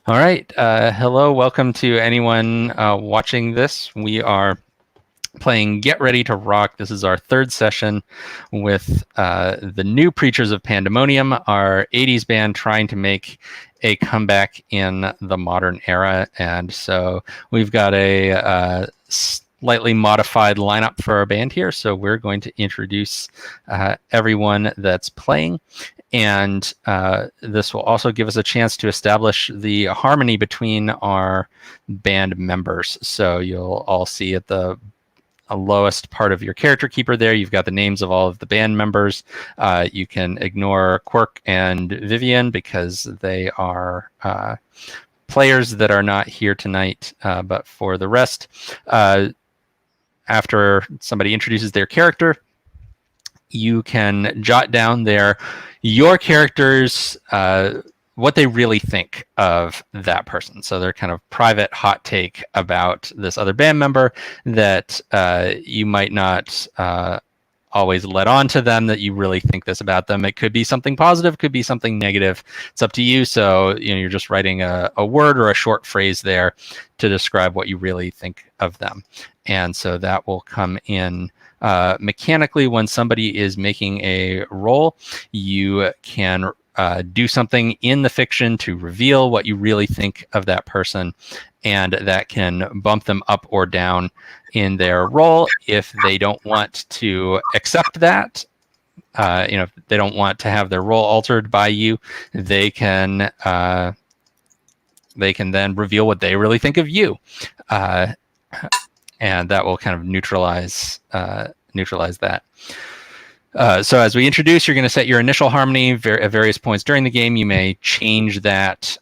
All right. Hello. Welcome to anyone watching this. We are playing Get Ready to Rock. This is our third session with the new Preachers of Pandemonium, our 80s band trying to make a comeback in the modern era. And so we've got a slightly modified lineup for our band here. So we're going to introduce everyone that's playing. And this will also give us a chance to establish the harmony between our band members. So you'll all see at the lowest part of your character keeper there, you've got the names of all of the band members. You can ignore Quirk and Vivian because they are players that are not here tonight. But for the rest, after somebody introduces their character, you can jot down your characters, what they really think of that person. So their kind of private hot take about this other band member that you might not always let on to them, that you really think this about them. It could be something positive, could be something negative. It's up to you. So you're just writing a word or a short phrase there to describe what you really think of them. And so that will come in mechanically when somebody is making a roll. You can do something in the fiction to reveal what you really think of that person, and that can bump them up or down in their roll. If they don't want to accept that, if they don't want to have their roll altered by you, they can then reveal what they really think of you, and that will kind of neutralize that. So as we introduce, you're going to set your initial harmony at various points during the game. You may change that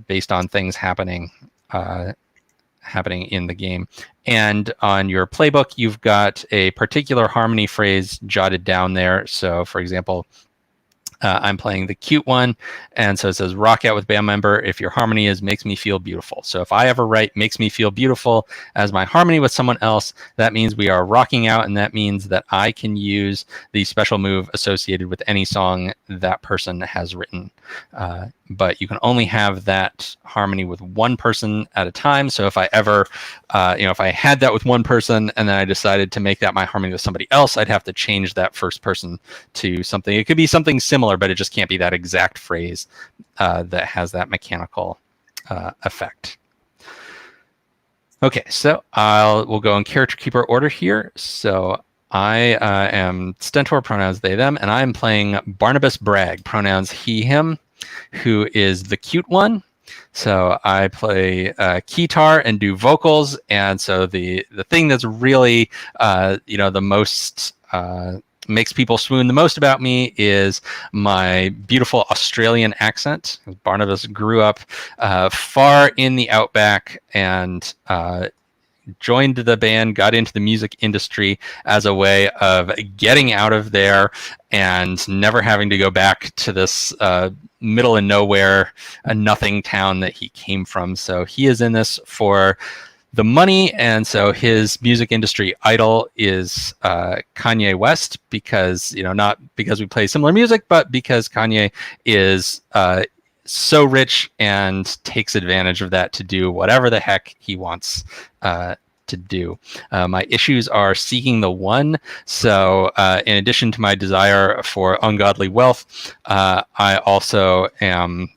based on things happening in the game. And on your playbook, you've got a particular harmony phrase jotted down there. So for example, I'm playing the cute one, and so it says rock out with band member if your harmony is makes me feel beautiful. So if I ever write makes me feel beautiful as my harmony with someone else, that means we are rocking out, and that means that I can use the special move associated with any song that person has written. But you can only have that harmony with one person at a time. So if I ever, if I had that with one person and then I decided to make that my harmony with somebody else, I'd have to change that first person to something. It could be something similar, but it just can't be that exact phrase that has that mechanical effect. Okay, so we'll go in character keeper order here. So I am Stentor, pronouns they, them, and I'm playing Barnabas Bragg, pronouns he, him, who is the cute one. So I play guitar and do vocals, and so the thing that's really the most makes people swoon the most about me is my beautiful Australian accent. Barnabas grew up far in the outback and joined the band, got into the music industry as a way of getting out of there and never having to go back to this middle of nowhere, a nothing town that he came from. So he is in this for the money, and so his music industry idol is Kanye West, because not because we play similar music, but because Kanye is so rich and takes advantage of that to do whatever the heck he wants to do. My issues are seeking the one. So in addition to my desire for ungodly wealth, I also am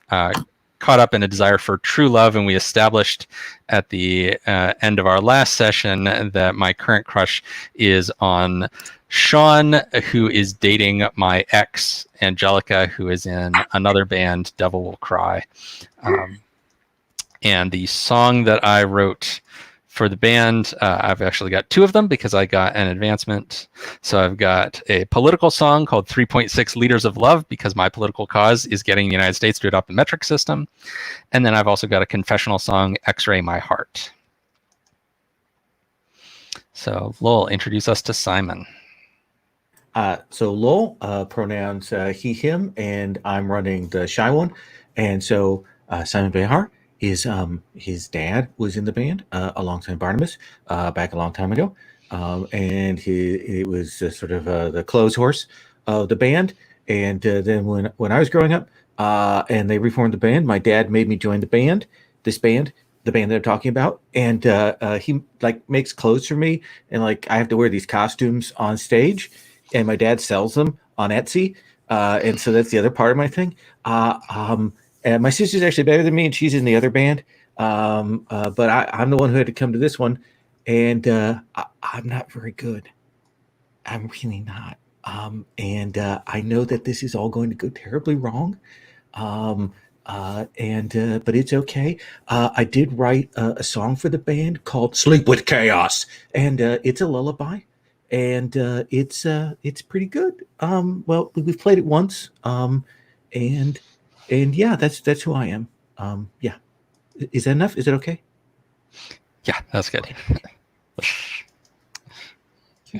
caught up in a desire for true love. And we established at the end of our last session that my current crush is on Sean, who is dating my ex, Angelica, who is in another band, Devil Will Cry. And the song that I wrote for the band, I've actually got two of them because I got an advancement. So I've got a political song called 3.6 Liters of Love, because my political cause is getting the United States to adopt the metric system. And then I've also got a confessional song, X-Ray My Heart. So Lowell, introduce us to Simon. So Lowell, pronouns he, him, and I'm running the shy one. And so Simon Behar is his dad was in the band alongside Barnabas back a long time ago. And it was sort of the clothes horse of the band. And then when I was growing up, and they reformed the band. My dad made me join the band, this band, the band that I'm talking about, and he like makes clothes for me, and like I have to wear these costumes on stage, and my dad sells them on Etsy, and so that's the other part of my thing. And my sister's actually better than me, and she's in the other band, but I'm the one who had to come to this one, and I'm not very good. I'm really not. And I know that this is all going to go terribly wrong. Um, and But it's okay. I did write a song for the band called "Sleep with Chaos," and it's a lullaby, and it's pretty good. Well, we've played it once, and yeah, that's who I am. Yeah, is that enough? Is that okay? Yeah, that's good.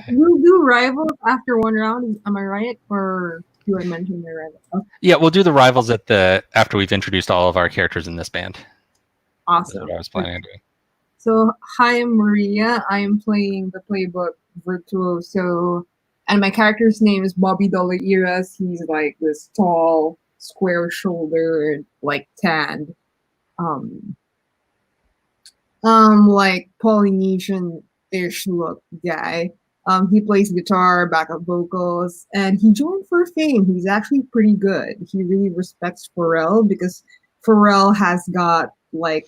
We'll do rivals after one round. Am I right, or do I mention the rival? Okay, Yeah, we'll do the rivals after we've introduced all of our characters in this band. That's awesome. what I was planning on doing. So, hi, I'm Maria. I am playing the playbook Virtuoso, and my character's name is Bobby Dolairas. He's like this tall, square-shouldered, like tanned, um, like Polynesian-ish look guy. He plays guitar, backup vocals, and he joined for fame. He's actually pretty good. He really respects Pharrell because Pharrell has got like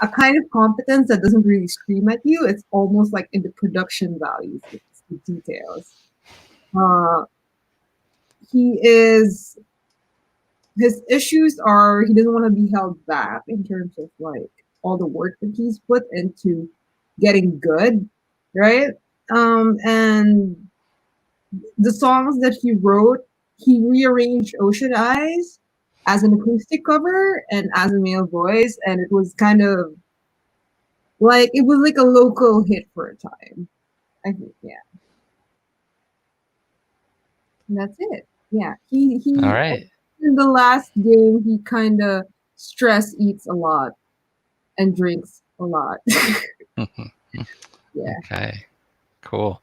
a kind of competence that doesn't really scream at you. It's almost like in the production values, it's the details. He is his issues are he doesn't want to be held back in terms of like all the work that he's put into getting good, right? And the songs that he wrote, he rearranged Ocean Eyes as an acoustic cover and as a male voice, and it was kind of like it was like a local hit for a time. I think, yeah. And that's it. Yeah, he All right. in the last game he kind of stress eats a lot and drinks a lot. Yeah. Okay. Cool.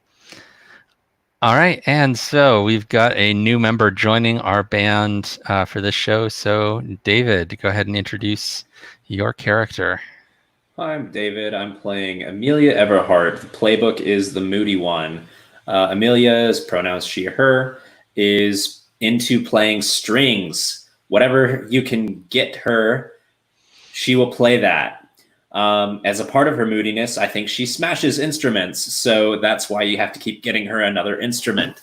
All right, and so we've got a new member joining our band for this show. So, David, go ahead and introduce your character. Hi, I'm David. I'm playing Amelia Everhart. The playbook is the moody one. Amelia's pronouns she, her, is into playing strings. Whatever you can get her, she will play that. As a part of her moodiness, I think she smashes instruments, so that's why you have to keep getting her another instrument.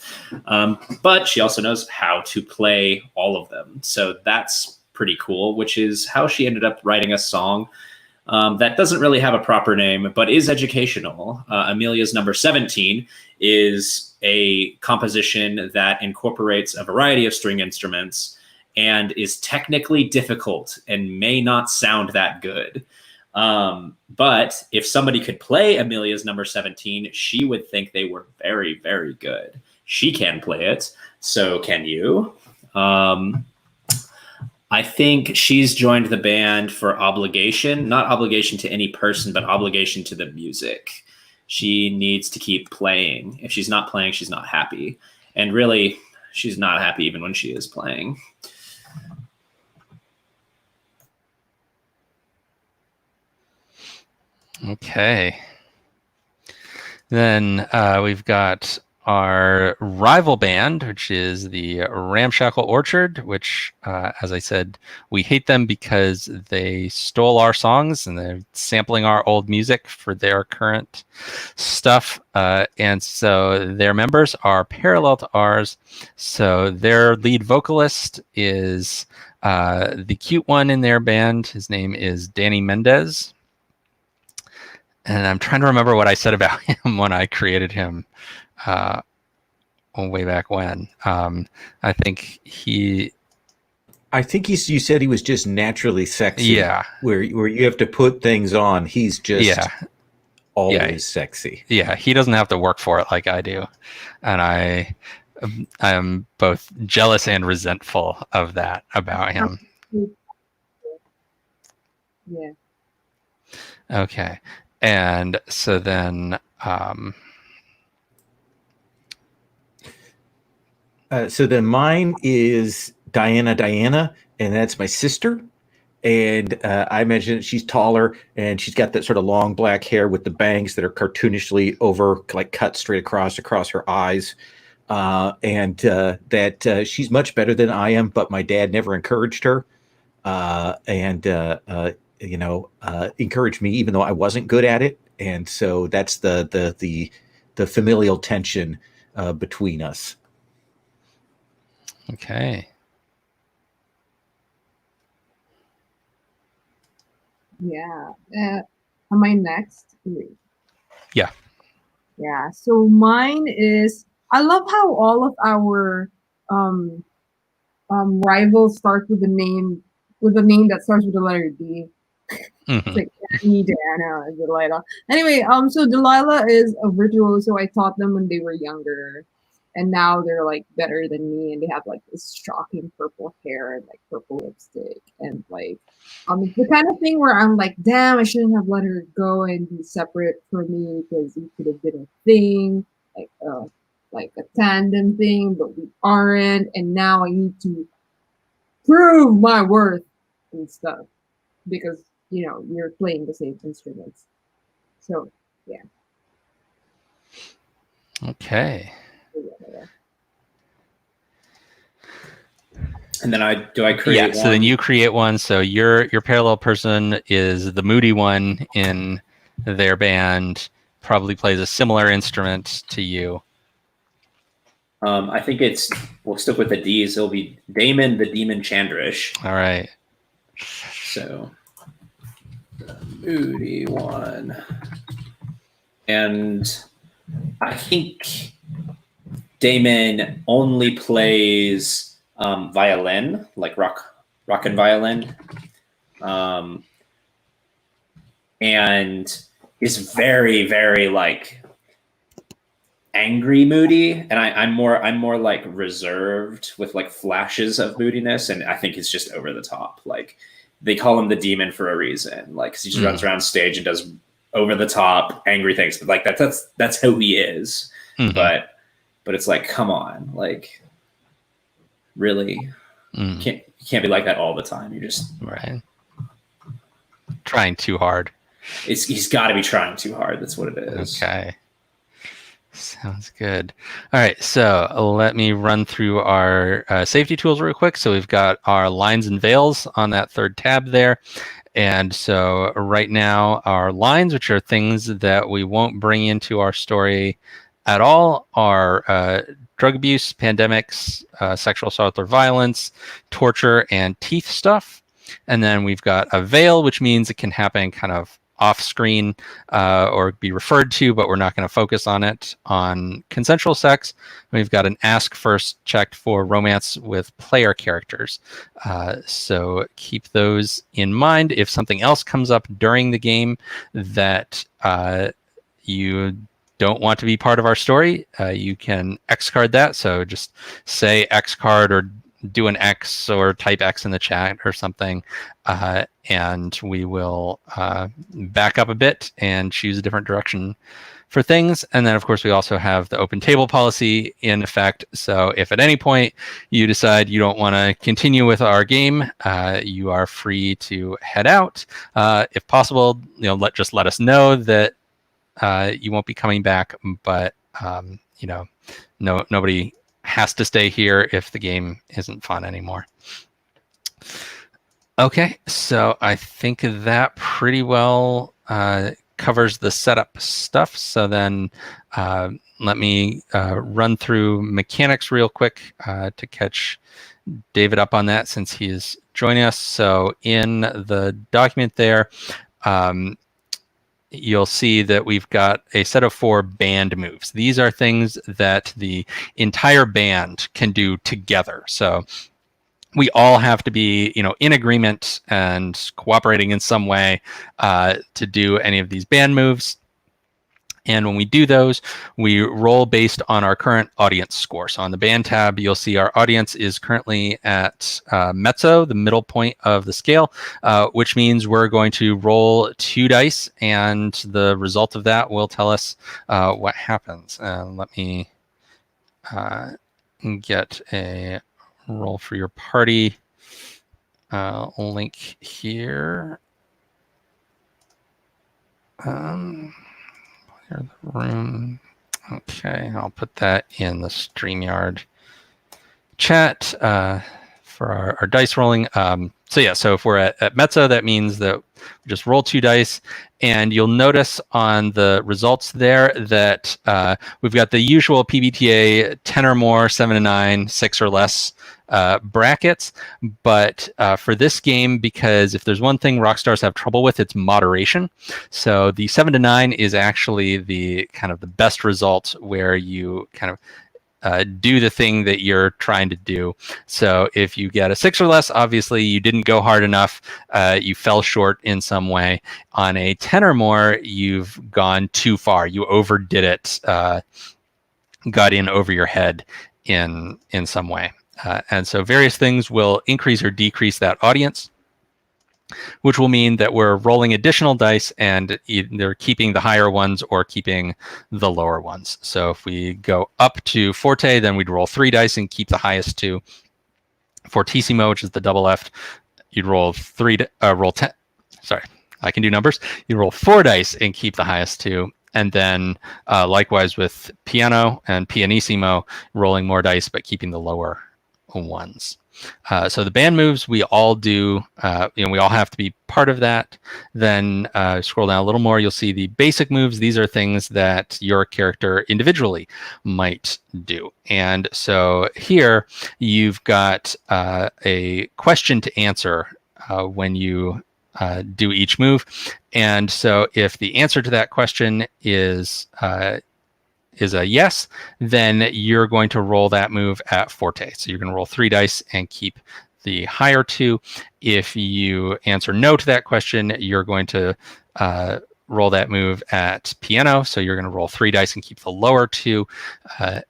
But she also knows how to play all of them, so that's pretty cool, which is how she ended up writing a song that doesn't really have a proper name, but is educational. Amelia's Number 17 is a composition that incorporates a variety of string instruments and is technically difficult and may not sound that good. But if somebody could play Amelia's Number 17, she would think they were very, very good. She can play it, so can you. I think she's joined the band for obligation, not obligation to any person, but obligation to the music. She needs to keep playing. If she's not playing, she's not happy. And really, she's not happy even when she is playing. Okay. Then we've got our rival band, which is the Ramshackle Orchard, which, as I said, we hate them because they stole our songs and they're sampling our old music for their current stuff. And so their members are parallel to ours. So their lead vocalist is the cute one in their band. His name is Danny Mendez. And I'm trying to remember what I said about him when I created him way back when. I think you said he was just naturally sexy. Yeah. Where you have to put things on. He's just always sexy. Yeah, he doesn't have to work for it like I do. And I'm both jealous and resentful of that about him. Yeah. Okay. And so then mine is Diana, and that's my sister. And I imagine she's taller, and she's got that sort of long black hair with the bangs that are cartoonishly over, like cut straight across her eyes. And that she's much better than I am, but my dad never encouraged her, and encouraged me even though I wasn't good at it. And so that's the familial tension between us. Okay. Yeah. Am I next? Wait. Yeah. Yeah. So mine is. I love how all of our rivals start with a name that starts with the letter D. It's Mhm. like Danny, Diana, and Delilah. Anyway, so Delilah is a virtuoso. I taught them when they were younger, and now they're like better than me, and they have like this shocking purple hair and like purple lipstick, and like it's the kind of thing where I'm like, damn, I shouldn't have let her go and be separate from me because it could have been a thing, like a tandem thing, but we aren't, and now I need to prove my worth and stuff because you're playing the same instruments. So yeah. Okay. And then I create Yeah. one? So then you create one. So your parallel person is the moody one in their band. Probably plays a similar instrument to you. I think we'll stick with the D's. It'll be Damon the Demon Chandrish. All right. So the moody one. And I think Damon only plays violin, like rock and violin, and is very, very like angry, moody, and I'm more like reserved with like flashes of moodiness, and I think it's just over the top. Like they call him the demon for a reason, like 'cause he just runs around stage and does over the top angry things, but like that's who he is. Mhm. But it's like, come on, like really, you can't be like that all the time. You're just right. Trying too hard. He's got to be trying too hard. That's what it is. Okay. Sounds good. All right, so let me run through our safety tools real quick. So we've got our lines and veils on that third tab there. And so right now our lines, which are things that we won't bring into our story at all, are drug abuse, pandemics, sexual assault or violence, torture, and teeth stuff. And then we've got a veil, which means it can happen kind of off screen or be referred to, but we're not going to focus on it on consensual sex. We've got an ask first checked for romance with player characters. So keep those in mind. If something else comes up during the game that you don't want to be part of our story, you can X card that. So just say X card or do an X or type X in the chat or something, and we will back up a bit and choose a different direction for things. And then, of course, we also have the open table policy in effect. So if at any point you decide you don't want to continue with our game, you are free to head out. If possible, just let us know that you won't be coming back, but nobody has to stay here if the game isn't fun anymore. Okay, so I think that pretty well covers the setup stuff. So then let me run through mechanics real quick to catch David up on that since he is joining us. So in the document there, you'll see that we've got a set of 4 band moves. These are things that the entire band can do together. So we all have to be, in agreement and cooperating in some way to do any of these band moves. And when we do those, we roll based on our current audience score. So on the band tab, you'll see our audience is currently at mezzo, the middle point of the scale, which means we're going to roll 2 dice, and the result of that will tell us what happens. Let me get a roll for your party. Link here. Clear the room. Okay, I'll put that in the StreamYard chat for our dice rolling. So if we're at Mezzo, that means that we just roll 2 dice, and you'll notice on the results there that we've got the usual PBTA 10 or more, 7 to 9, 6 or less brackets. But for this game, because if there's one thing Rockstars have trouble with, it's moderation. So the 7 to 9 is actually the kind of the best result, where you kind of do the thing that you're trying to do. So if you get a 6 or less, obviously you didn't go hard enough. You fell short in some way. On a 10 or more, you've gone too far. You overdid it, got in over your head in some way. And so various things will increase or decrease that audience, which will mean that we're rolling additional dice and either keeping the higher ones or keeping the lower ones. So if we go up to Forte, then we'd roll 3 dice and keep the highest 2. Fortissimo, which is the double F, you'd roll 10. Sorry, I can do numbers. You roll 4 dice and keep the highest 2. And then likewise with Piano and Pianissimo, rolling more dice but keeping the lower ones. So the band moves, we all do, we all have to be part of that. Then scroll down a little more, you'll see the basic moves. These are things that your character individually might do. And so here you've got a question to answer when you do each move. And so if the answer to that question is a yes, then you're going to roll that move at Forte. So you're going to roll 3 dice and keep the higher 2. If you answer no to that question, you're going to roll that move at Piano. So you're going to roll 3 dice and keep the lower 2.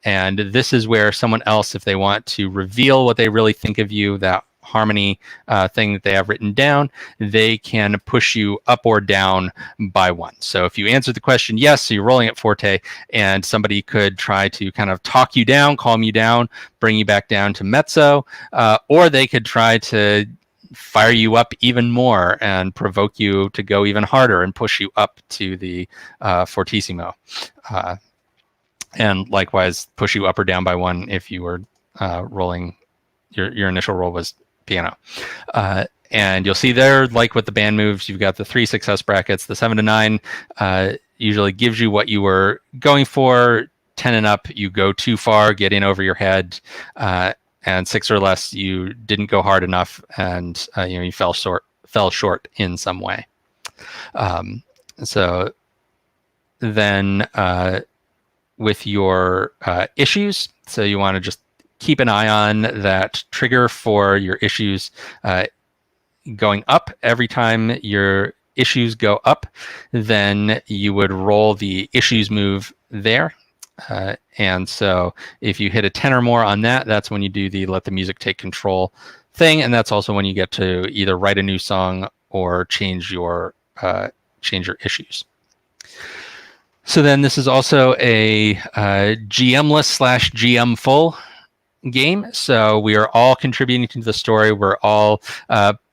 And this is where someone else, if they want to reveal what they really think of you, that harmony thing that they have written down, they can push you up or down by 1. So if you answer the question yes, so you're rolling at Forte, and somebody could try to kind of talk you down, calm you down, bring you back down to Mezzo, or they could try to fire you up even more and provoke you to go even harder and push you up to the Fortissimo. And likewise, push you up or down by 1 if you were rolling, your initial roll was Piano. And you'll see there, like with the band moves, you've got the 3 success brackets. The 7 to 9 usually gives you what you were going for. 10 and up, you go too far, get in over your head. And 6 or less, you didn't go hard enough, and you fell short in some way. So then with your issues, so you want to just keep an eye on that trigger for your issues going up. Every time your issues go up, then you would roll the issues move there. And so if you hit a 10 or more on that, that's when you do the let the music take control thing. And that's also when you get to either write a new song or change your issues. So then this is also a GM-less / GM full game. So we are all contributing to the story. We're all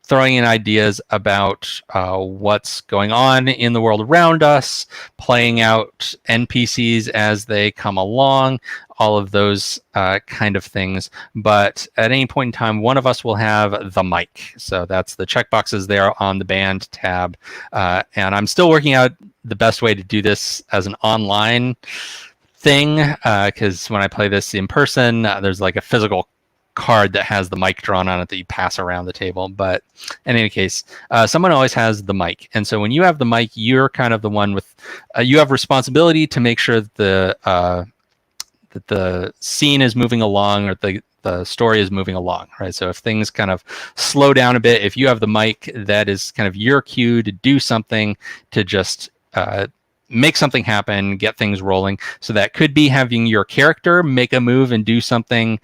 throwing in ideas about what's going on in the world around us, playing out NPCs as they come along, all of those kind of things. But at any point in time, one of us will have the mic. So that's the checkboxes there on the band tab. And I'm still working out the best way to do this as an online thing, because when I play this in person, there's like a physical card that has the mic drawn on it that you pass around the table. But in any case, someone always has the mic. And so when you have the mic, you're kind of the one with, you have responsibility to make sure that the scene is moving along, or the story is moving along, right? So if things kind of slow down a bit, if you have the mic, that is kind of your cue to do something, to just make something happen, get things rolling. So that could be having your character make a move and do something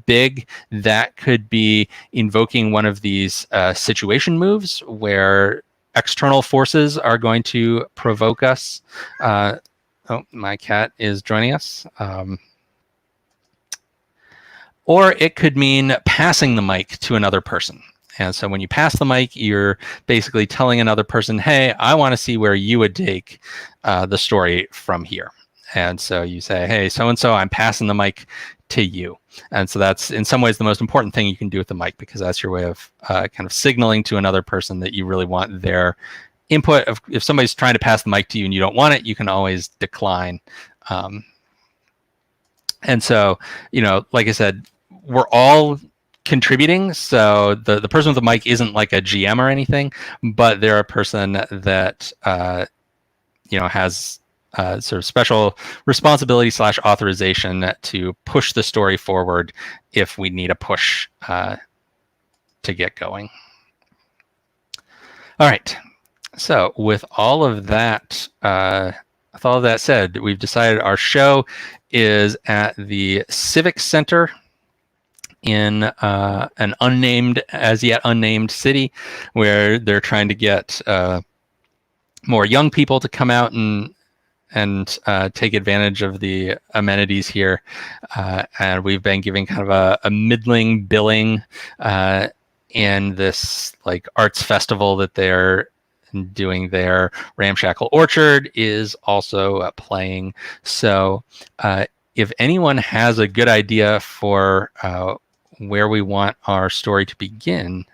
big. That could be invoking one of these situation moves where external forces are going to provoke us. Oh, my cat is joining us. or it could mean passing the mic to another person. And so when you pass the mic, you're basically telling another person, hey, I want to see where you would take the story from here. And so you say, hey, so-and-so, I'm passing the mic to you. And so that's in some ways the most important thing you can do with the mic, because that's your way of kind of signaling to another person that you really want their input. If somebody's trying to pass the mic to you and you don't want it, you can always decline. And so, like I said, we're all contributing. So the person with the mic isn't like a GM or anything, but they're a person that has sort of special responsibility / authorization to push the story forward if we need a push to get going. All right. So with all of that, said, we've decided our show is at the Civic Center in an as yet unnamed city, where they're trying to get more young people to come out and take advantage of the amenities here. And we've been giving kind of a middling billing in this like arts festival that they're doing there. Ramshackle Orchard is also playing. So if anyone has a good idea for where we want our story to begin,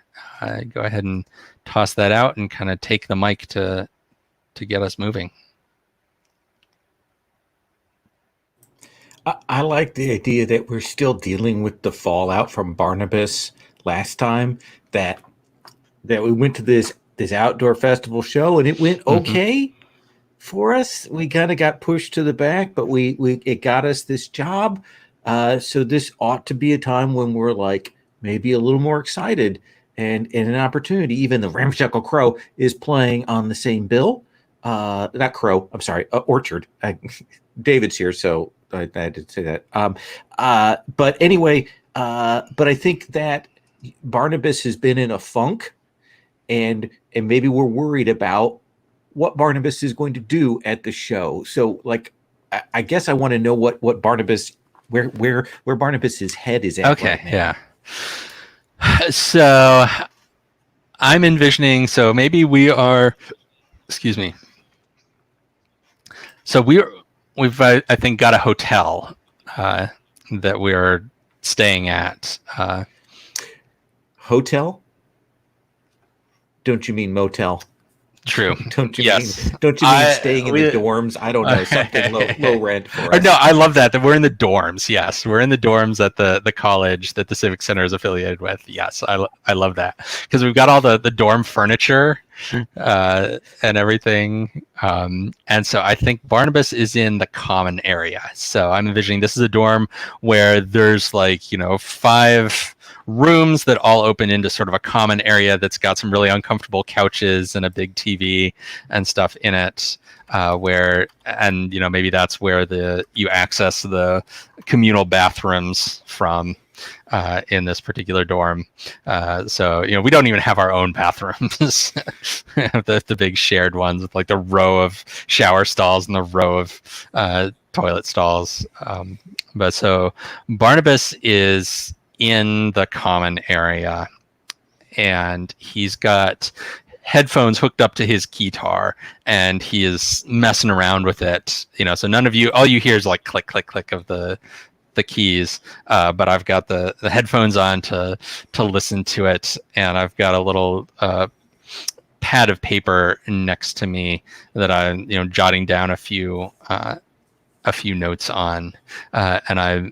go ahead and toss that out and kind of take the mic to get us moving. I like the idea that we're still dealing with the fallout from Barnabas last time, that we went to this outdoor festival show and it went okay for us. We kind of got pushed to the back, but it got us this job. So this ought to be a time when we're like maybe a little more excited and an opportunity. Even the Ramshackle Crow is playing on the same bill. Not Crow, I'm sorry, Orchard. David's here, so I did say that. But anyway, but I think that Barnabas has been in a funk, and maybe we're worried about what Barnabas is going to do at the show. So, like, I guess I want to know what Barnabas, where Barnabas's head is at. Okay, right now. yeah. So I'm envisioning. So maybe we are. Excuse me. So we've I think got a hotel that we're staying at. Hotel? Don't you mean motel? True. Don't you Yes. mean staying in the dorms? I don't know, something low rent for us. No, I love that we're in the dorms. Yes, we're in the dorms at the college that the Civic Center is affiliated with. Yes, I love that, because we've got all the dorm furniture and everything. And so I think Barnabas is in the common area. So I'm envisioning this is a dorm where there's 5 rooms that all open into sort of a common area that's got some really uncomfortable couches and a big TV and stuff in it, maybe that's where you access the communal bathrooms from in this particular dorm. So we don't even have our own bathrooms. the big shared ones with like the row of shower stalls and the row of toilet stalls. But so Barnabas is in the common area, and he's got headphones hooked up to his guitar, and he is messing around with it. So all you hear is like click, click, click of the keys. But I've got the headphones on to listen to it, and I've got a little pad of paper next to me that I'm jotting down a few notes on, and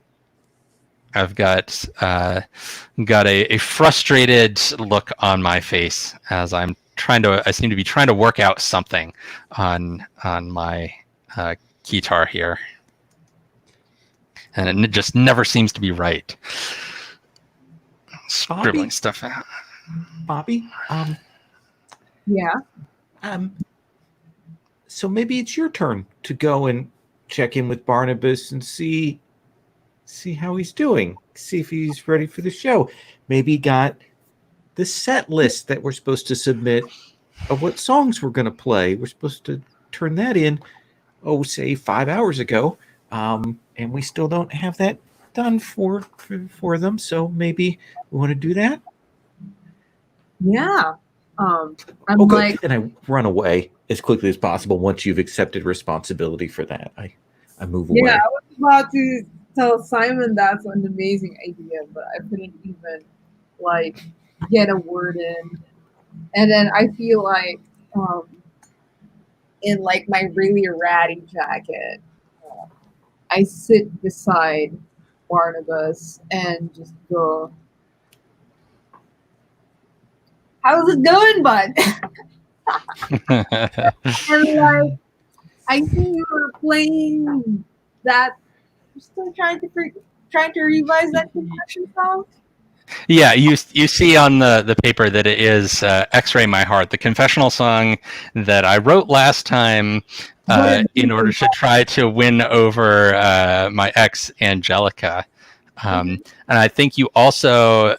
I've got a frustrated look on my face as I seem to be trying to work out something on my guitar here, and it just never seems to be right. Scribbling stuff out. Bobby, Yeah. So maybe it's your turn to go and check in with Barnabas and see how he's doing, see if he's ready for the show. Maybe he got the set list that we're supposed to submit of what songs we're going to play. We're supposed to turn that in, say 5 hours ago, and we still don't have that done for them. So maybe we want to do that. Yeah. I'm Oh, good. like, And I run away as quickly as possible once you've accepted responsibility for that. I move away. yeah, I was about to tell Simon that's an amazing idea, but I couldn't even like get a word in. And then I feel like in like my really ratty jacket, I sit beside Barnabas and just go, "How's it going, bud?" And like, I see you're playing that. You're still trying to revise that confession song. Yeah, you see on the paper that it is X-Ray My Heart, the confessional song that I wrote last time in order to try to win over my ex, Angelica. And I think you also,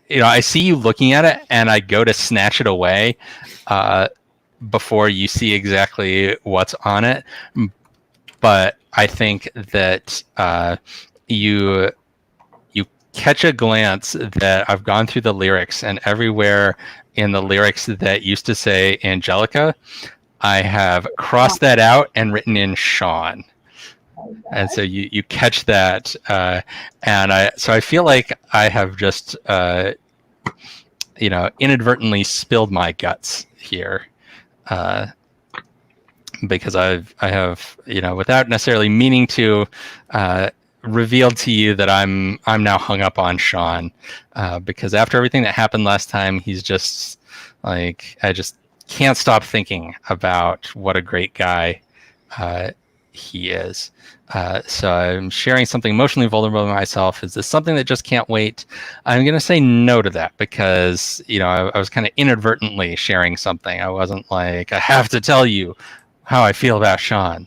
I see you looking at it and I go to snatch it away before you see exactly what's on it. But I think that you catch a glance that I've gone through the lyrics, and everywhere in the lyrics that used to say Angelica, I have crossed that out and written in Sean. And so you catch that, and I feel like I have just inadvertently spilled my guts here, because I have without necessarily meaning to. Revealed to you that I'm now hung up on Sean, because after everything that happened last time, he's just like, I just can't stop thinking about what a great guy he is. So I'm sharing something emotionally vulnerable to myself. Is this something that just can't wait? I'm going to say no to that, because I was kind of inadvertently sharing something. I wasn't like, I have to tell you how I feel about Sean.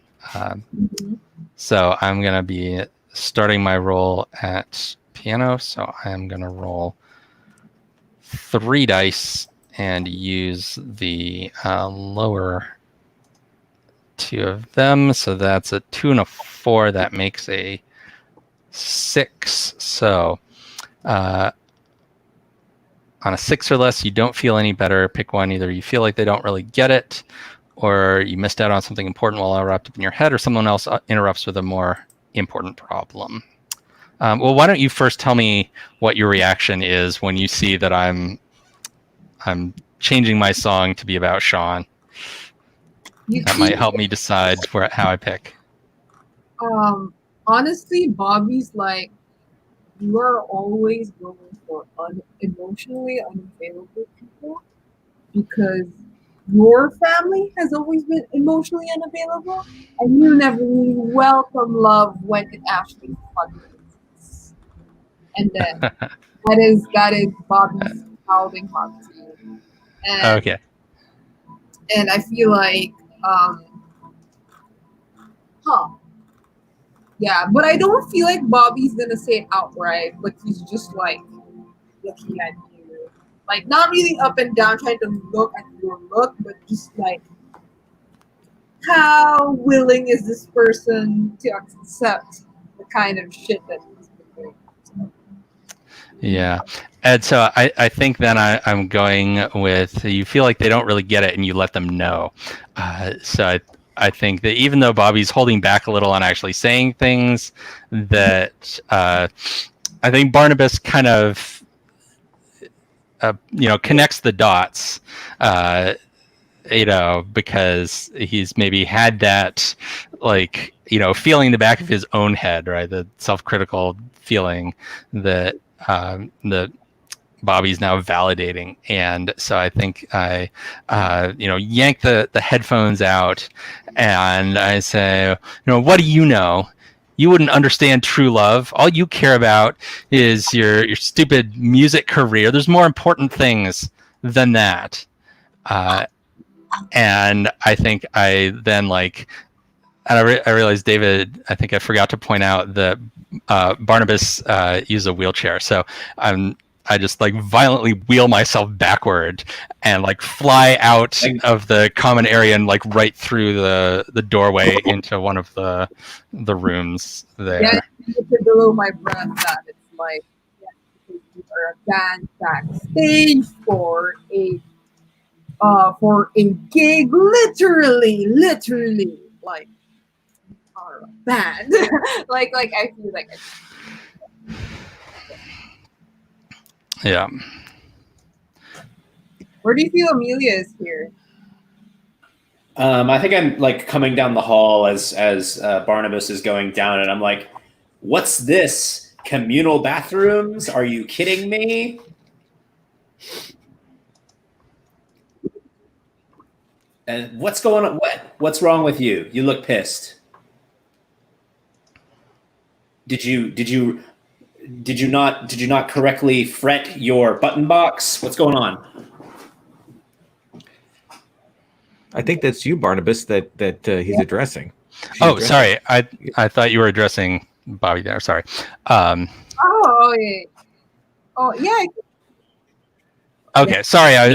So I'm going to be starting my roll at piano, so I'm going to roll 3 dice and use the lower 2 of them. So that's a 2 and a 4. That makes a 6. So on a 6 or less, you don't feel any better. Pick one. Either you feel like they don't really get it, or you missed out on something important while all wrapped up in your head, or someone else interrupts with a more important problem. Well, why don't you first tell me what your reaction is when you see that I'm changing my song to be about Sean? That might help me decide how I pick. Honestly, Bobby's like, you are always going for emotionally unavailable people because your family has always been emotionally unavailable, and you never really welcome love when it actually fucking exists. And then that is Bobby's mouthing hot to you. And, okay. And I feel like, yeah, but I don't feel like Bobby's gonna say it outright, but he's just like looking at you, like not really up and down trying to look at your look, but just like, how willing is this person to accept the kind of shit that he's been doing? Yeah. And so I think then I'm going with, you feel like they don't really get it and you let them know. So I think that even though Bobby's holding back a little on actually saying things, that I think Barnabas kind of connects the dots, because he's maybe had that, like, feeling in the back of his own head, right? The self-critical feeling that that Bobby's now validating. And so I think I yank the headphones out and I say, what do you know? You wouldn't understand true love. All you care about is your stupid music career. There's more important things than that. And I think I then I realized, David, I think I forgot to point out that Barnabas used a wheelchair. So I'm I just like violently wheel myself backward and like fly out of the common area and like right through the doorway into one of the rooms there. Yeah, it's below my breath that it's like, yeah, because you are a band backstage for a gig, literally, like, are a band. like I feel like Yeah. where do you feel Amelia is here? I think I'm like coming down the hall as Barnabas is going down, and I'm like, "What's this? Communal bathrooms? Are you kidding me?" And what's going on? What's wrong with you? You look pissed. Did you not correctly fret your button box? What's going on? I think that's you, Barnabas, that he's addressing. She's Oh, addressing. sorry. I thought you were addressing Bobby there. Sorry. Oh, yeah. Oh, yeah. Okay. Sorry. I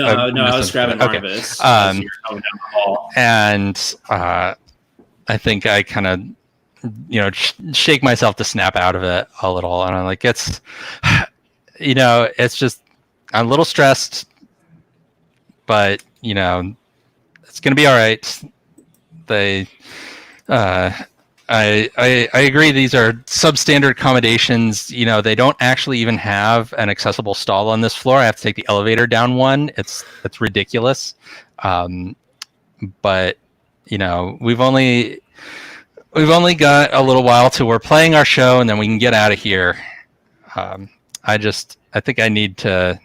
was grabbing okay. Barnabas. As you were coming down the hall. And I think I kind of, shake myself to snap out of it a little. And I'm like, it's just, I'm a little stressed, but, it's going to be all right. I agree. These are substandard accommodations. They don't actually even have an accessible stall on this floor. I have to take the elevator down one. It's ridiculous. But we've only got a little while till we're playing our show, and then we can get out of here. I think I need to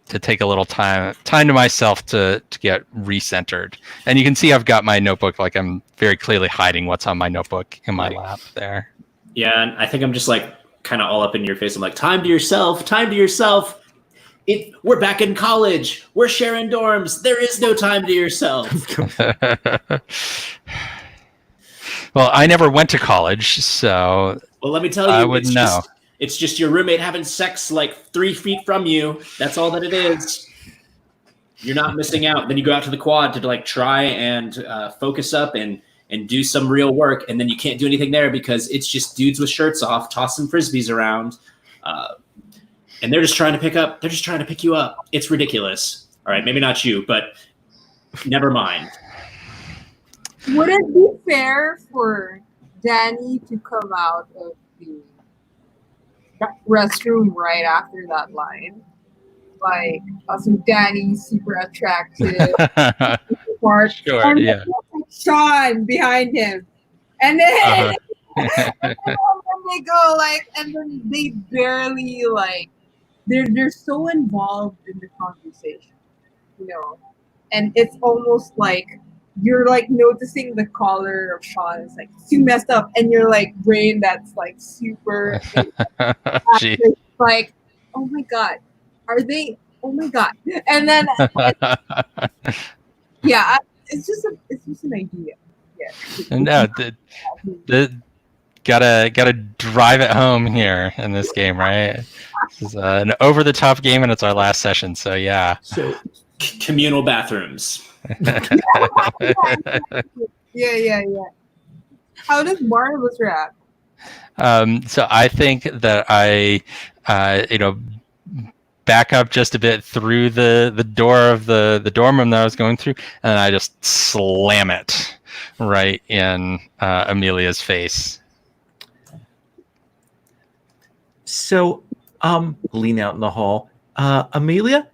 take a little time to myself to get recentered. And you can see I've got my notebook, like I'm very clearly hiding what's on my notebook in my lap there. Yeah, and I think I'm just like kind of all up in your face. I'm like, time to yourself. We're back in college. We're sharing dorms. There is no time to yourself. Well, I never went to college, so well, let me tell you, I would know. It's just your roommate having sex like 3 feet from you. That's all that it is. You're not missing out. Then you go out to the quad to like try and focus up and do some real work, and then you can't do anything there because it's just dudes with shirts off tossing frisbees around, and they're just trying to pick you up. It's ridiculous. All right, maybe not you, but never mind. Would it be fair for Danny to come out of the restroom right after that line? Like, also Danny's super attractive. Part, Sure, and yeah. Sean behind him. And then, and then they go like, and then they barely like, they're so involved in the conversation, and it's almost like you're like noticing the collar of Sean is like too messed up, and your like brain that's like super Gee. like, oh my god, are they? Oh my god! And then yeah, it's just an idea. Yeah. No, gotta drive it home here in this game, right? This is an over-the-top game, and it's our last session, so yeah. So Communal bathrooms. Yeah. How does Barnabas react? So I think that I, back up just a bit through the door of the dorm room that I was going through, and I just slam it right in Amelia's face. So, lean out in the hall. Amelia,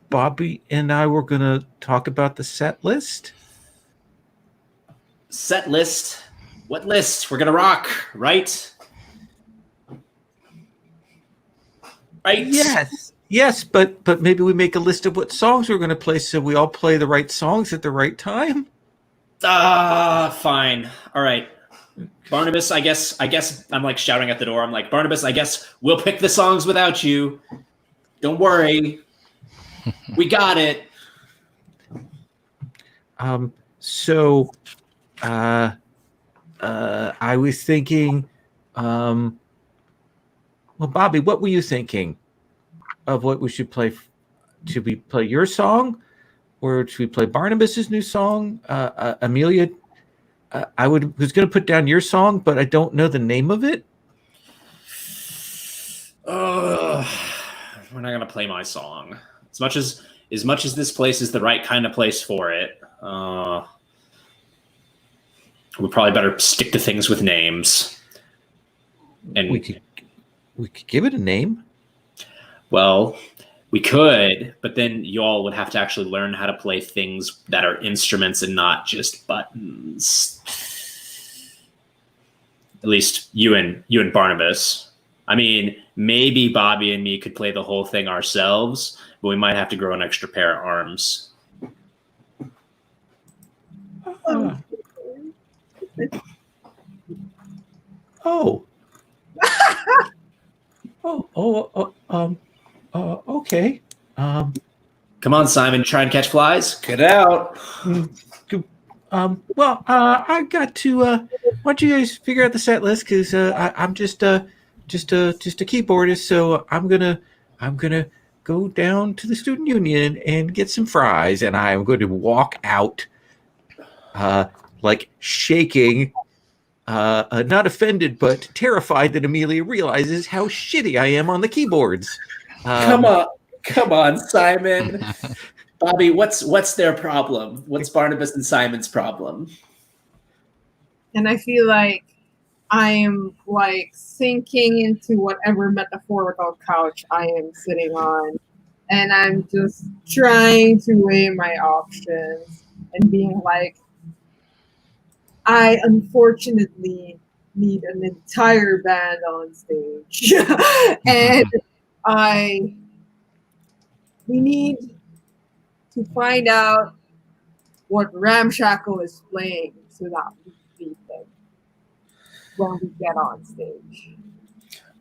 Bobby and I were going to talk about the set list. Set list? What list? We're going to rock, right? Right? Yes, but maybe we make a list of what songs we're going to play so we all play the right songs at the right time. Fine. All right. Barnabas, I guess I'm like shouting at the door. I'm like, Barnabas, I guess we'll pick the songs without you. Don't worry. We got it. So I was thinking, well, Bobby, what were you thinking? of what we should play. Should we play your song, or should we play Barnabas's new song? Amelia, was going to put down your song, but I don't know the name of it. We're not gonna play my song. As much as this place is the right kind of place for it, we probably better stick to things with names. And We could give it a name. well, we could, but then you all would have to actually learn how to play things that are instruments and not just buttons. At least you and Barnabas. I mean, maybe Bobby and me could play the whole thing ourselves, but we might have to grow an extra pair of arms. Oh. Oh. Okay. Come on, Simon, try and catch flies. Get out. Well, I got to. Why don't you guys figure out the set list? Because I'm just a keyboardist, so I'm gonna go down to the student union and get some fries, and I'm going to walk out, like shaking, not offended but terrified that Amelia realizes how shitty I am on the keyboards. Come on, Simon. Bobby, what's their problem? What's Barnabas and Simon's problem? And I feel like I am like sinking into whatever metaphorical couch I am sitting on, and I'm just trying to weigh my options and being like, I unfortunately need an entire band on stage, and we need to find out what Ramshackle is playing so that we beat them when we get on stage.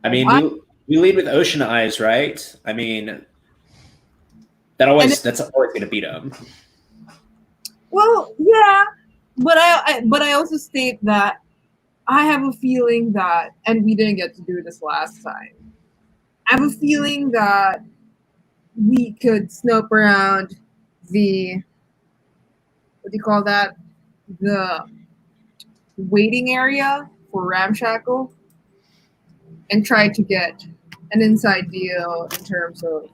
I mean, we lead with Ocean Eyes, right? I mean, that's always going to beat them. Well, yeah, but I also state that I have a feeling that, and we didn't get to do this last time, I have a feeling that we could snoop around the, what do you call that? The waiting area for Ramshackle and try to get an inside deal in terms of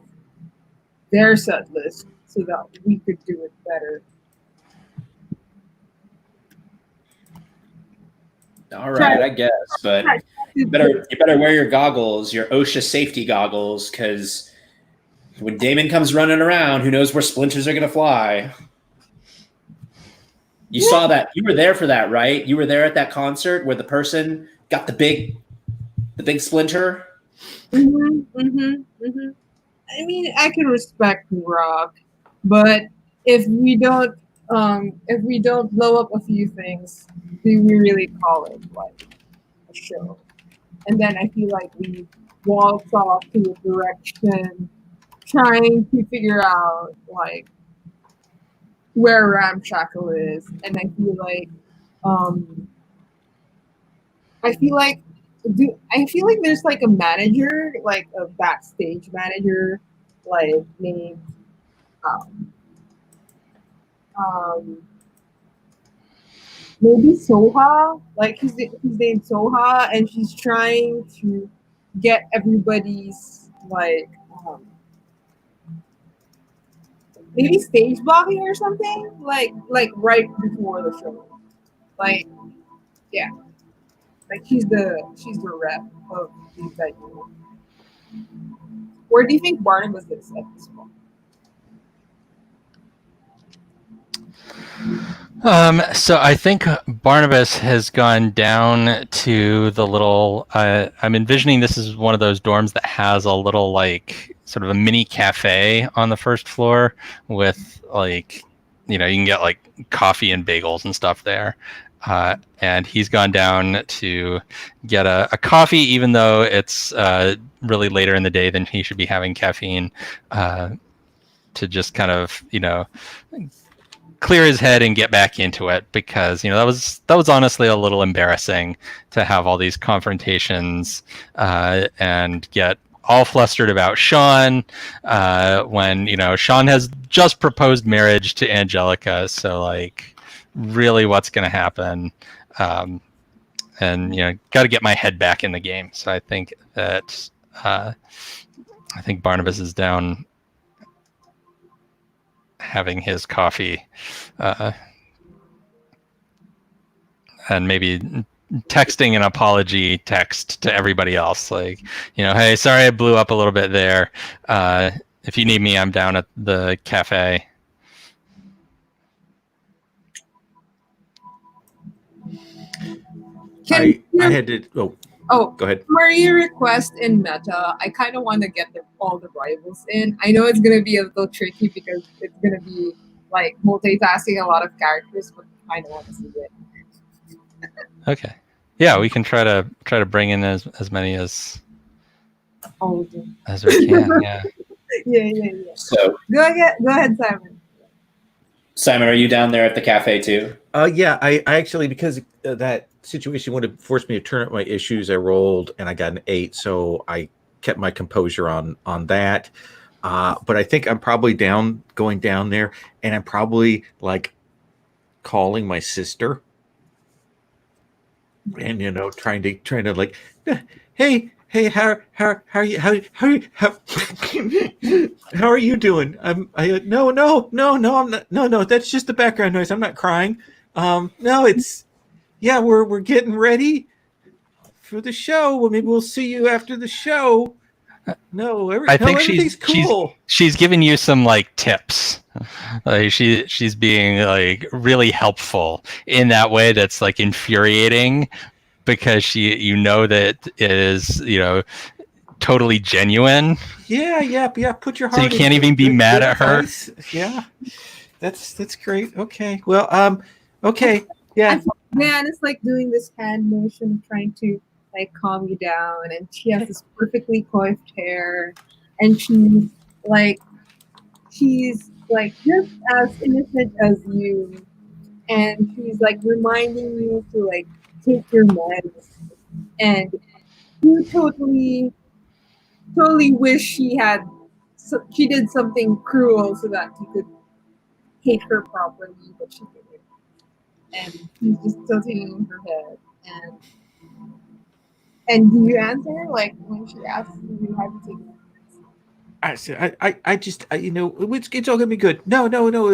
their set list so that we could do it better. All right, I guess, but you better wear your goggles, your OSHA safety goggles, because when Damon comes running around, who knows where splinters are going to fly? You saw that. You were there for that, right? You were there at that concert where the person got the big splinter. I mean, I can respect rock, but if we don't blow up a few things, do we really call it like a show? And then I feel like we waltz off to a direction, trying to figure out like where Ramshackle is, and I feel like there's like a manager, like a backstage manager, like named maybe Soha, like his named Soha, and she's trying to get everybody's like maybe stage blocking or something, like right before the show, like yeah, like she's the rep of the venue. Where do you think Barnabas is at this point? So I think Barnabas has gone down to the little. I'm envisioning this is one of those dorms that has a little like sort of a mini cafe on the first floor with like, you can get like coffee and bagels and stuff there. And he's gone down to get a coffee, even though it's really later in the day than he should be having caffeine, to just kind of clear his head and get back into it, because that was honestly a little embarrassing to have all these confrontations and get all flustered about Sean when Sean has just proposed marriage to Angelica. So like, really, what's going to happen? And got to get my head back in the game. So I think that Barnabas is down having his coffee, and maybe texting an apology text to everybody else, like, hey, sorry I blew up a little bit there. If you need me, I'm down at the cafe. I had to. Oh, go ahead. Maria request in meta. I kind of want to get all the rivals in. I know it's going to be a little tricky because it's going to be like multitasking a lot of characters, but I kind of want to see it. Okay. Yeah, we can try to bring in as many as we can. Yeah. Yeah. So go ahead, Simon. Simon, are you down there at the cafe too? Yeah, I actually, because that situation would have forced me to turn up my issues, I rolled and I got an 8, so I kept my composure on that. But I think I'm probably going down there, and I'm probably like calling my sister, and trying to like, hey, how are you how are you doing? No, I'm not. No, that's just the background noise. I'm not crying. No, it's, yeah, we're getting ready for the show. Well, maybe we'll see you after the show. No, everything's cool. She's giving you some like tips. Like she's being like really helpful in that way that's like infuriating, because that it is totally genuine. Yeah. Put your heart. So you can't even be mad at her. Yeah, that's great. Okay, well, okay, yeah. Man, it's like doing this hand motion, trying to like calm you down, and she has this perfectly coiffed hair, and she's like just as innocent as you, and she's like reminding you to like take your meds, and you totally wish she did something cruel so that you could hate her properly, but she didn't. And she's just tilting in her head. And do you answer like when she asks you how to take it? I said, I just, it's all gonna be good. No,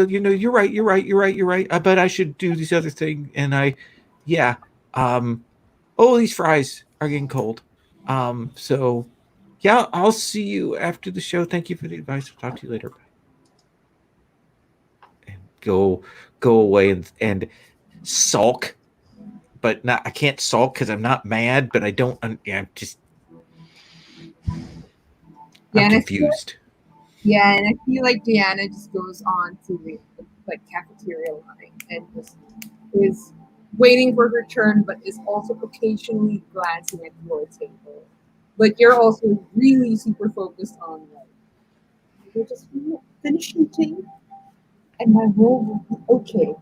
you're right. But I should do this other thing, and these fries are getting cold. So, yeah, I'll see you after the show. Thank you for the advice. I'll talk to you later. Bye. And go away and sulk, but I can't sulk because I'm not mad, but I don't. I'm just. I'm confused. And I feel like Deanna just goes on to the like cafeteria line and just is waiting for her turn, but is also occasionally glancing at your table. But you're also really super focused on like, you're just finish eating, and my roll will be okay.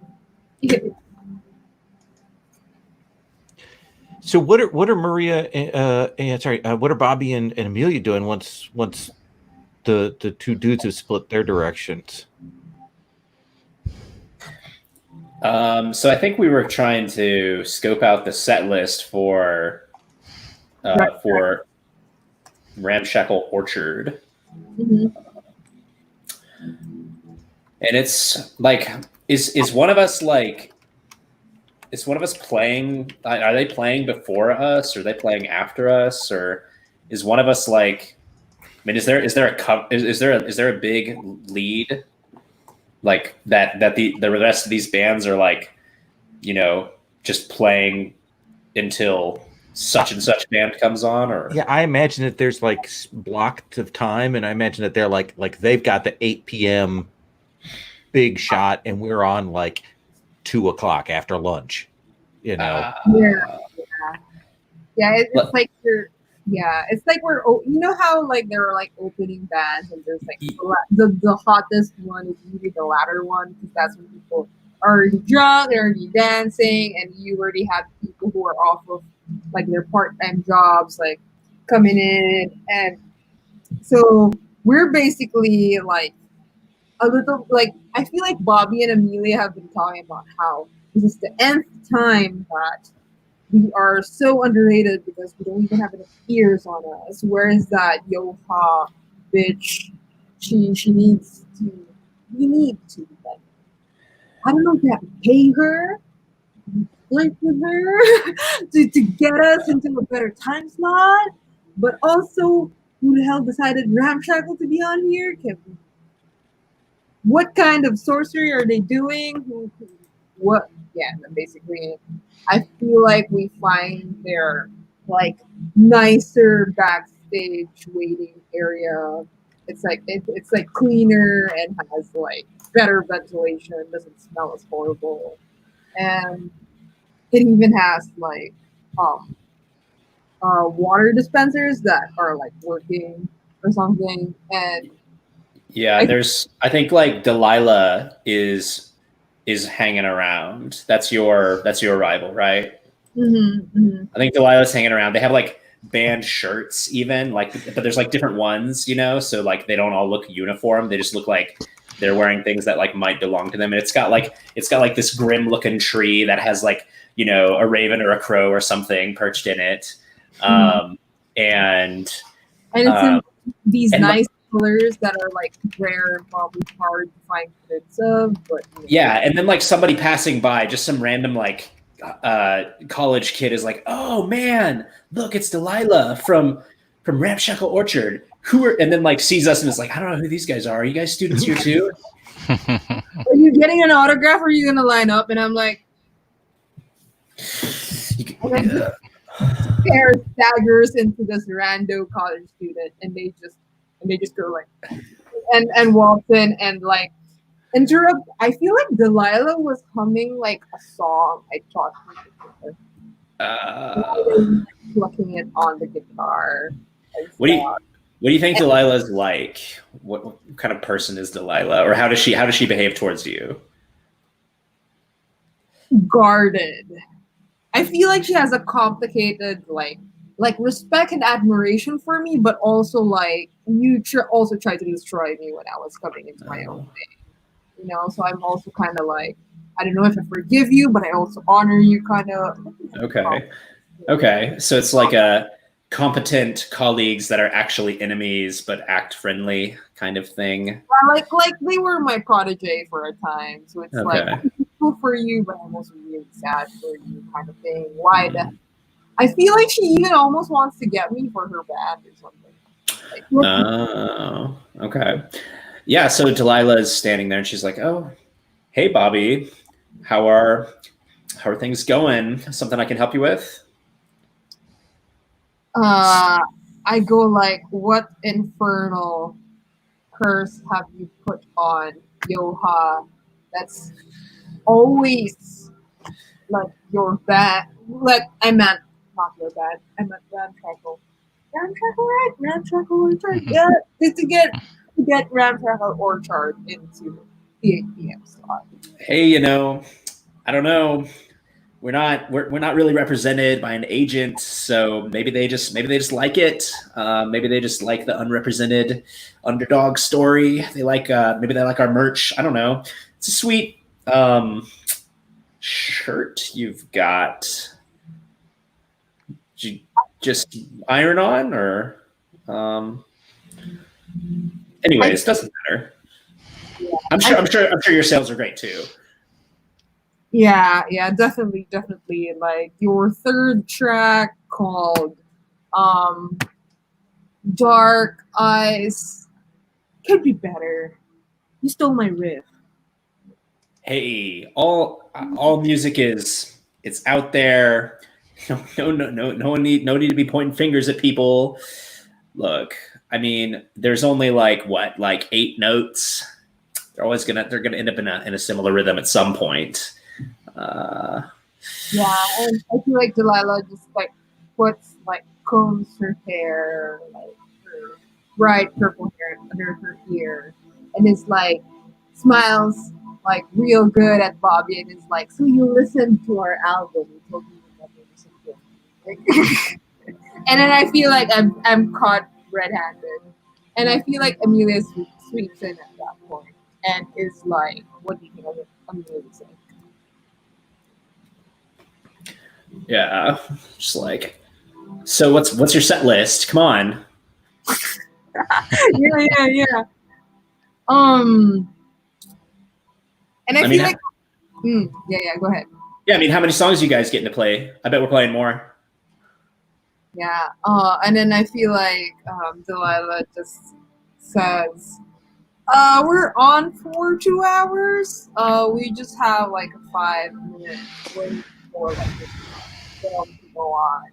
So what are Maria what are Bobby and Amelia doing once the two dudes have split their directions? So I think we were trying to scope out the set list for Ramshackle Orchard. Mm-hmm. And it's like, is one of us like, is one of us playing? Are they playing before us? Or are they playing after us? Or is one of us like? I mean, is there a big lead, like that the rest of these bands are like, just playing until such and such band comes on? Or yeah, I imagine that there's like blocks of time, and I imagine that they're like they've got the 8 p.m. big shot, and we're on like 2 o'clock after lunch, Yeah, it's like it's like we're, how like there are like opening bands, and there's like the hottest one is usually the latter one, because that's when people are already drunk, they're already dancing, and you already have people who are off of like their part-time jobs like coming in, and So we're basically like a little like I feel like Bobby and Amelia have been talking about how this is the nth time that we are so underrated because we don't even have enough ears on us. Whereas that Yoha bitch, she needs to we need to like I don't know if we have to pay her, flirt with her to get us into a better time slot. But also who the hell decided Ramshackle to be on here? What kind of sorcery are they doing? What? Yeah, basically, I feel like we find their like nicer backstage waiting area. It's like cleaner and has like better ventilation. Doesn't smell as horrible, and it even has like um water dispensers that are like working or something. And Yeah, I I think like Delilah is hanging around. That's your rival, right? mhm, mhm. I think Delilah's hanging around. They have like band shirts even, like but there's like different ones, so like they don't all look uniform. They just look like they're wearing things that like might belong to them. And it's got like this grim looking tree that has like, a raven or a crow or something perched in it. And And it's in these and nice colors that are like rare and probably hard to find bits of, but yeah, and then like somebody passing by, just some random like college kid is like, "Oh man, look, it's Delilah from Ramshackle Orchard." And then like sees us and is like, "I don't know who these guys are. Are you guys students here too?" are you getting an autograph or are you gonna line up? And I'm like, and then pair staggers into this rando college student and they just go like and walks in and like interrupt. I feel like Delilah was humming like a song I taught her. Plucking it on the guitar. What do you think Delilah's like? What kind of person is Delilah, or how does she behave towards you? Guarded. I feel like she has a complicated like respect and admiration for me, but also like you also tried to destroy me when I was coming into my own thing. So I'm also kind of like I don't know if I forgive you, but I also honor you, kind of. Okay. So it's like a competent colleagues that are actually enemies but act friendly kind of thing. Yeah, like they were my protege for a time, so it's like I'm cool for you, but I'm also really sad for you, kind of thing. Why I feel like she even almost wants to get me for her band or something. Oh, okay. Yeah, so Delilah is standing there and she's like, "Oh, hey Bobby, how are things going? Something I can help you with?" I go like, what infernal curse have you put on Yoha? That's always like your bad. Like I meant not your bad. I meant Ramshackle. Ramshackle, right? Ramshackle Orchard. Yeah, to get Ramshackle Orchard into the 8 p.m. slot. Hey, I don't know. We're not really represented by an agent, so maybe they just like it. Maybe they just like the unrepresented underdog story. They like maybe they like our merch. I don't know. It's a sweet shirt you've got. Did you just iron on or anyways, doesn't matter. Yeah, I'm sure your sales are great too. Yeah, definitely. Like your third track called Dark Eyes could be better. You stole my riff. Hey, all music it's out there. No one need to be pointing fingers at people. Look, I mean, there's only like 8 notes. They're gonna end up in a similar rhythm at some point. Yeah, and I feel like Delilah just like puts like combs her hair, like her bright purple hair under her ear, and is like smiles like real good at Bobby, and is like, "So you listened to our album? You told me you never listened to it." And then I feel like I'm caught red-handed. And I feel like Amelia sweeps in at that point and is like, "What do you think of Amelia saying?" Yeah, just like, so what's your set list? Come on. Yeah. Um, and I I mean, feel like, yeah. Go ahead. yeah, I mean, how many songs you guys getting to play? I bet we're playing more. Yeah. And then I feel like Delilah just says, we're on for 2 hours. We just have like a 5 minute wait for like this film to go on.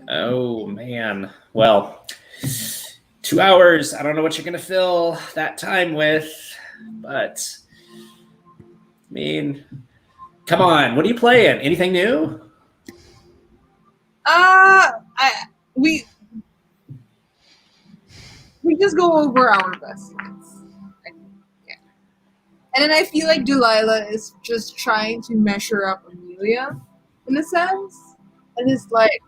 Oh man. Well, 2 hours. I don't know what you're gonna fill that time with, but I mean, come on. What are you playing? Anything new? We just go over our best hits. Yeah. And then I feel like Delilah is just trying to measure up Amelia in a sense. And it's like,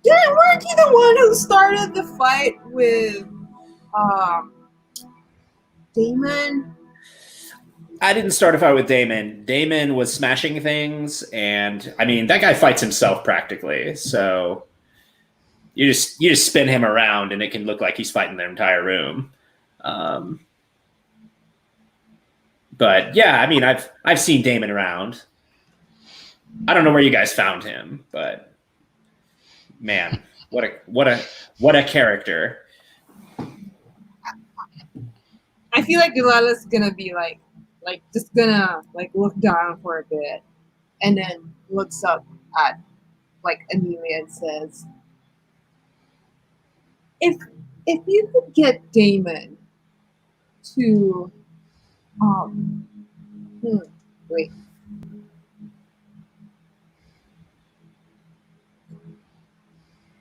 yeah, weren't you the one who started the fight with um Damon? I didn't start a fight with Damon. Damon was smashing things, and I mean that guy fights himself practically. So you just spin him around, and it can look like he's fighting their entire room. Um, but yeah, I mean I've seen Damon around. I don't know where you guys found him, but man, what a character. I feel like Delilah's gonna be like just gonna like look down for a bit and then looks up at like Amelia and says, if you could get Damon to um hmm, wait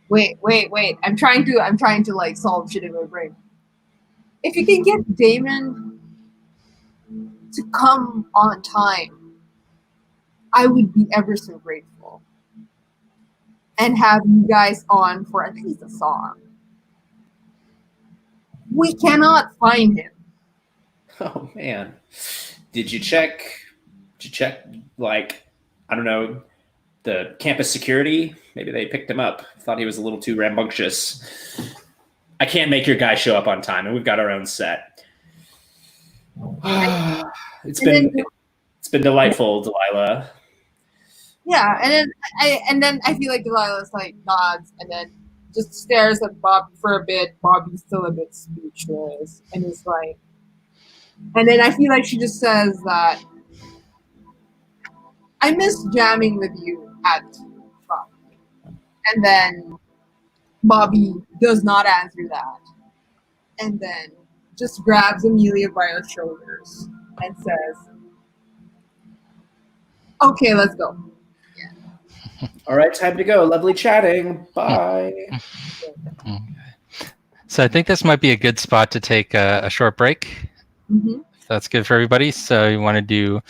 wait I'm trying to like solve shit in my brain. If you can get Damon to come on time, I would be ever so grateful. And have you guys on for at least a song. We cannot find him. Oh man, did you check? Did you check like I don't know the campus security? Maybe they picked him up. Thought he was a little too rambunctious. I can't make your guy show up on time, and we've got our own set. it's And been then it's been delightful, Delilah. yeah, and then I feel like Delilah's like nods and then just stares at Bobby for a bit. Bobby's still a bit speechless and is like, and then I feel like she just says that I miss jamming with you at Trump. And then Bobby does not answer that, and then just grabs Amelia by her shoulders and says, "Okay, let's go." All right, time to go. Lovely chatting. Bye. So I think this might be a good spot to take a short break. Mm-hmm. If that's good for everybody. So you want to do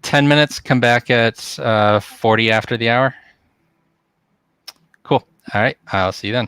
10 minutes, come back at 40 after the hour. Cool. All right. I'll see you then.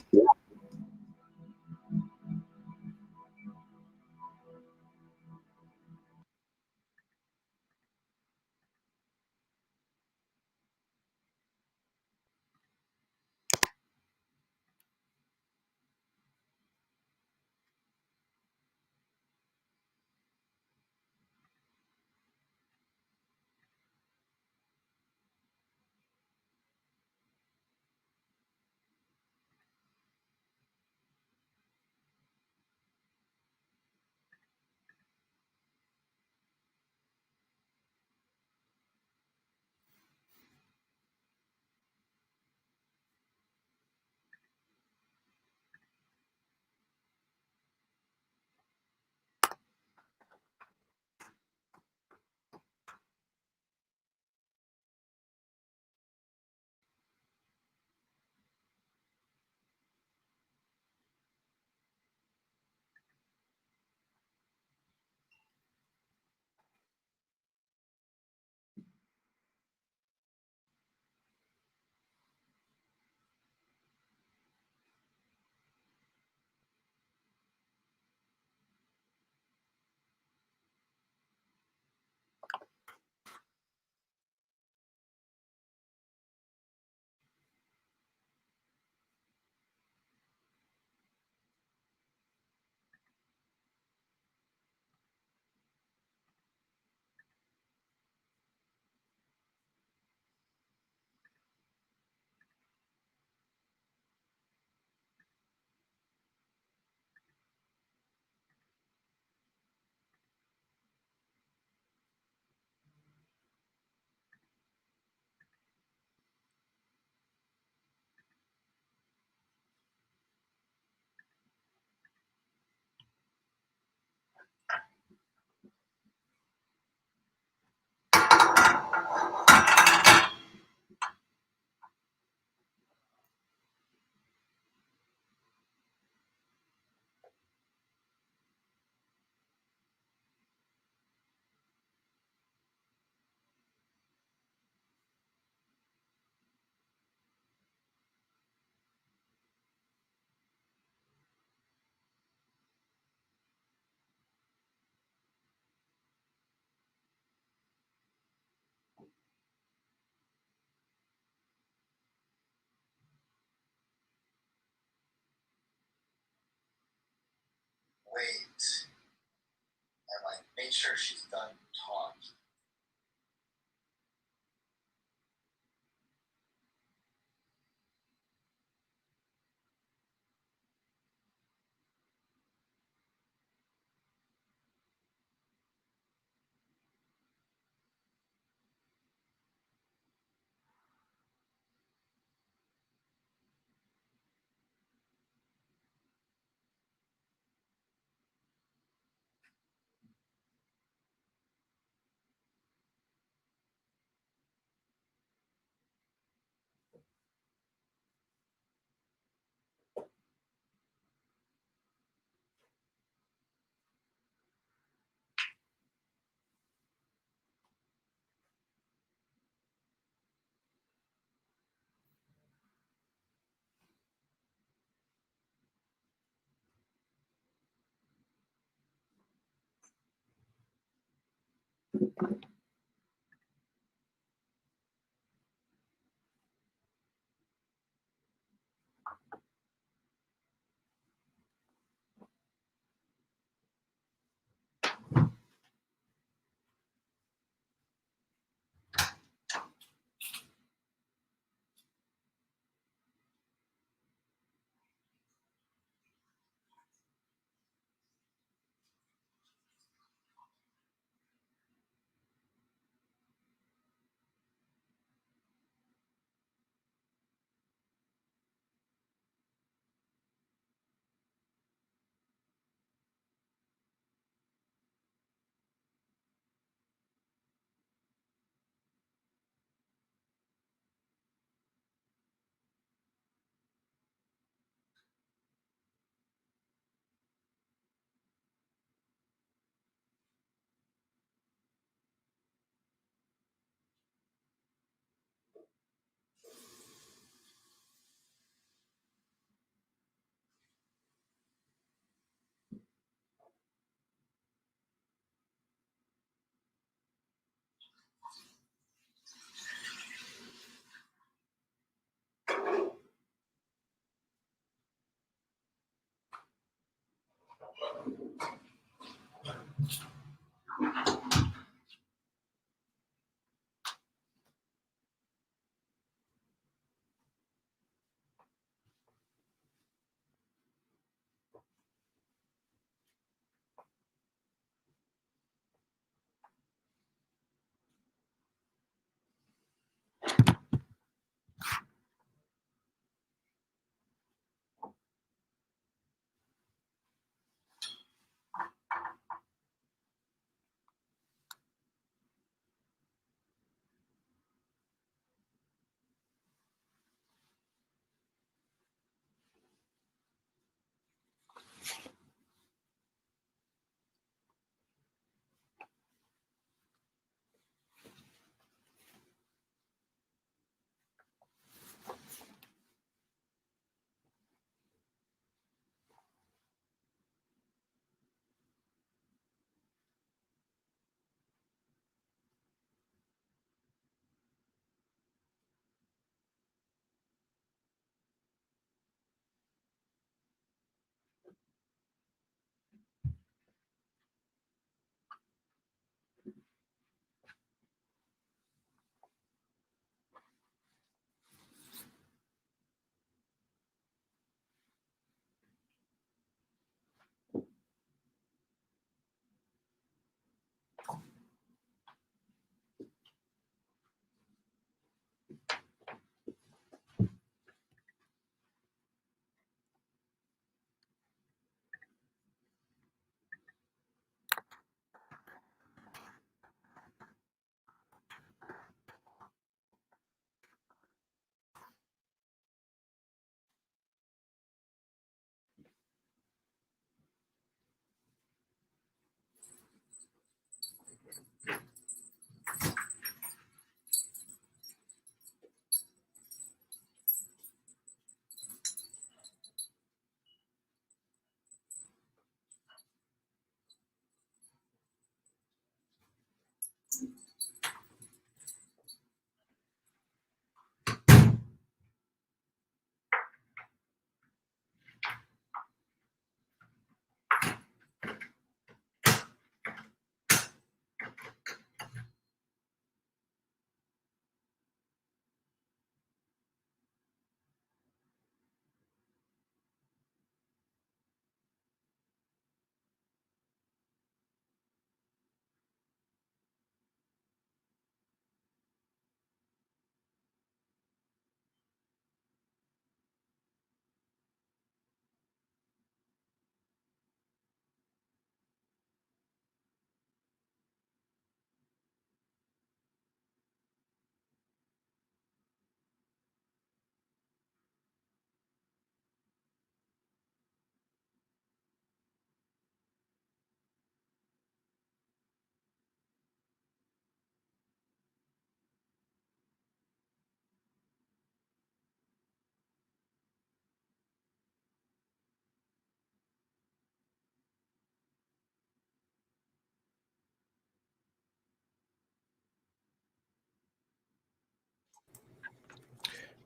made sure she's done talking.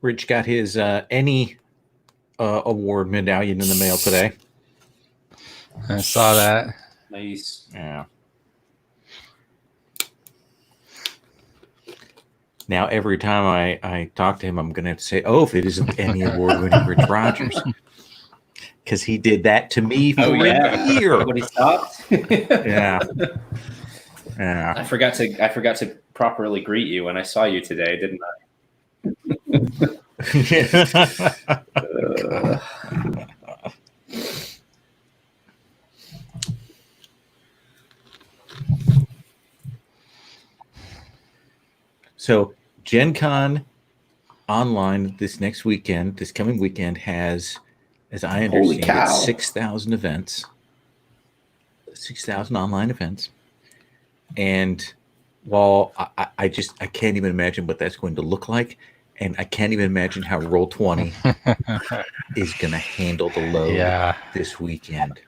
Rich got his any award medallion in the mail today. I saw that. Nice. Yeah. Now every time I talk to him, I'm going to have to say, "Oh, if it isn't any award-winning Rich Rogers," because he did that to me for a year. Nobody stopped. Yeah. Yeah. I forgot to properly greet you when I saw you today, didn't I? So Gen Con online this coming weekend has, as I Holy understand cow. it, 6,000 events, 6,000 online events. And while I can't even imagine what that's going to look like, and I can't even imagine how Roll20 is going to handle the load this weekend.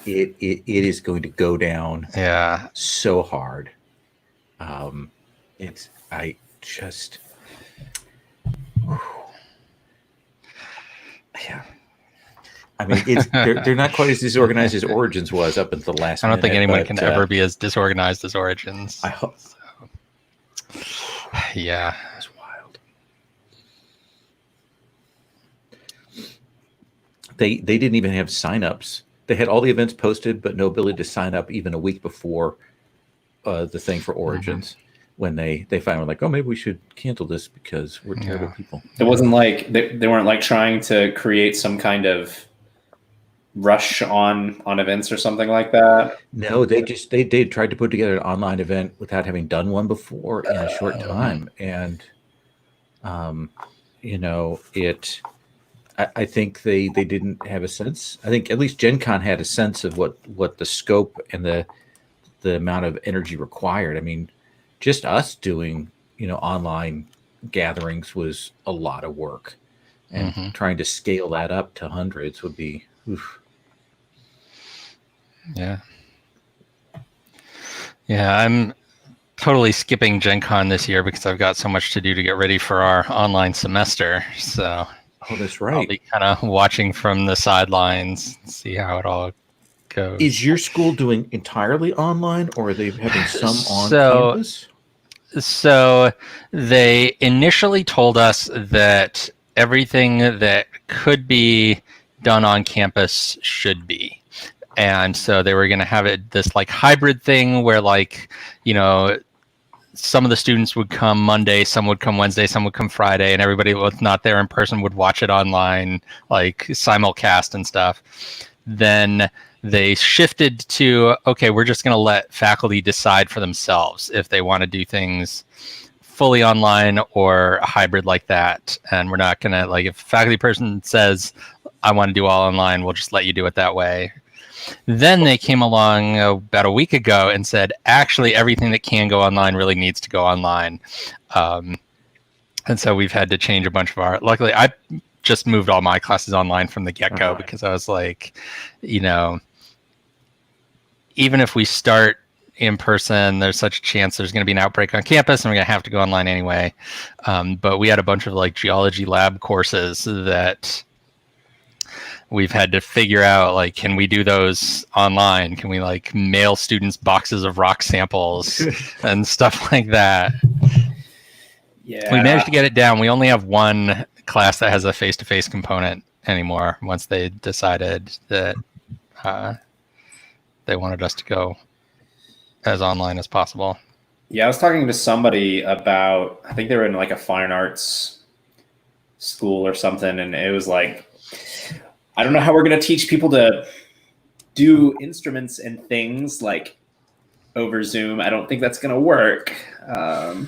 It is going to go down so hard. I mean, they're not quite as disorganized as Origins was up until the last. I don't think anyone can ever be as disorganized as Origins. I hope. So. Yeah, it's wild. They didn't even have signups. They had all the events posted, but no ability to sign up even a week before the thing for Origins. When they finally were like, oh, maybe we should cancel this because we're terrible people. It wasn't like they weren't like trying to create some kind of rush on events or something like that. No, they tried to put together an online event without having done one before in a short time. And, I think they didn't have a sense. I think at least Gen Con had a sense of what the scope and the amount of energy required. I mean, just us doing, online gatherings was a lot of work, and trying to scale that up to hundreds would be, oof. Yeah, I'm totally skipping Gen Con this year because I've got so much to do to get ready for our online semester. So, that's right. I'll be kind of watching from the sidelines, see how it all goes. Is your school doing entirely online, or are they having some on campus? So they initially told us that everything that could be done on campus should be. And so they were going to have this like hybrid thing where some of the students would come Monday, some would come Wednesday, some would come Friday, and everybody who was not there in person would watch it online, like simulcast and stuff. Then they shifted to, okay, we're just going to let faculty decide for themselves if they want to do things fully online or a hybrid like that. And we're not going to, if a faculty person says, I want to do all online, we'll just let you do it that way. Then they came along about a week ago and said, actually, everything that can go online really needs to go online. And so we've had to change a bunch of luckily, I just moved all my classes online from the get-go because I was like, even if we start in person, there's such a chance there's going to be an outbreak on campus and we're going to have to go online anyway. But we had a bunch of geology lab courses that we've had to figure out, can we do those online? Can we mail students boxes of rock samples and stuff like that? Yeah. We managed to get it down. We only have one class that has a face-to-face component anymore once they decided that they wanted us to go as online as possible. Yeah, I was talking to somebody about, I think they were in a fine arts school or something, and it was I don't know how we're going to teach people to do instruments and things over Zoom. I don't think that's going to work. So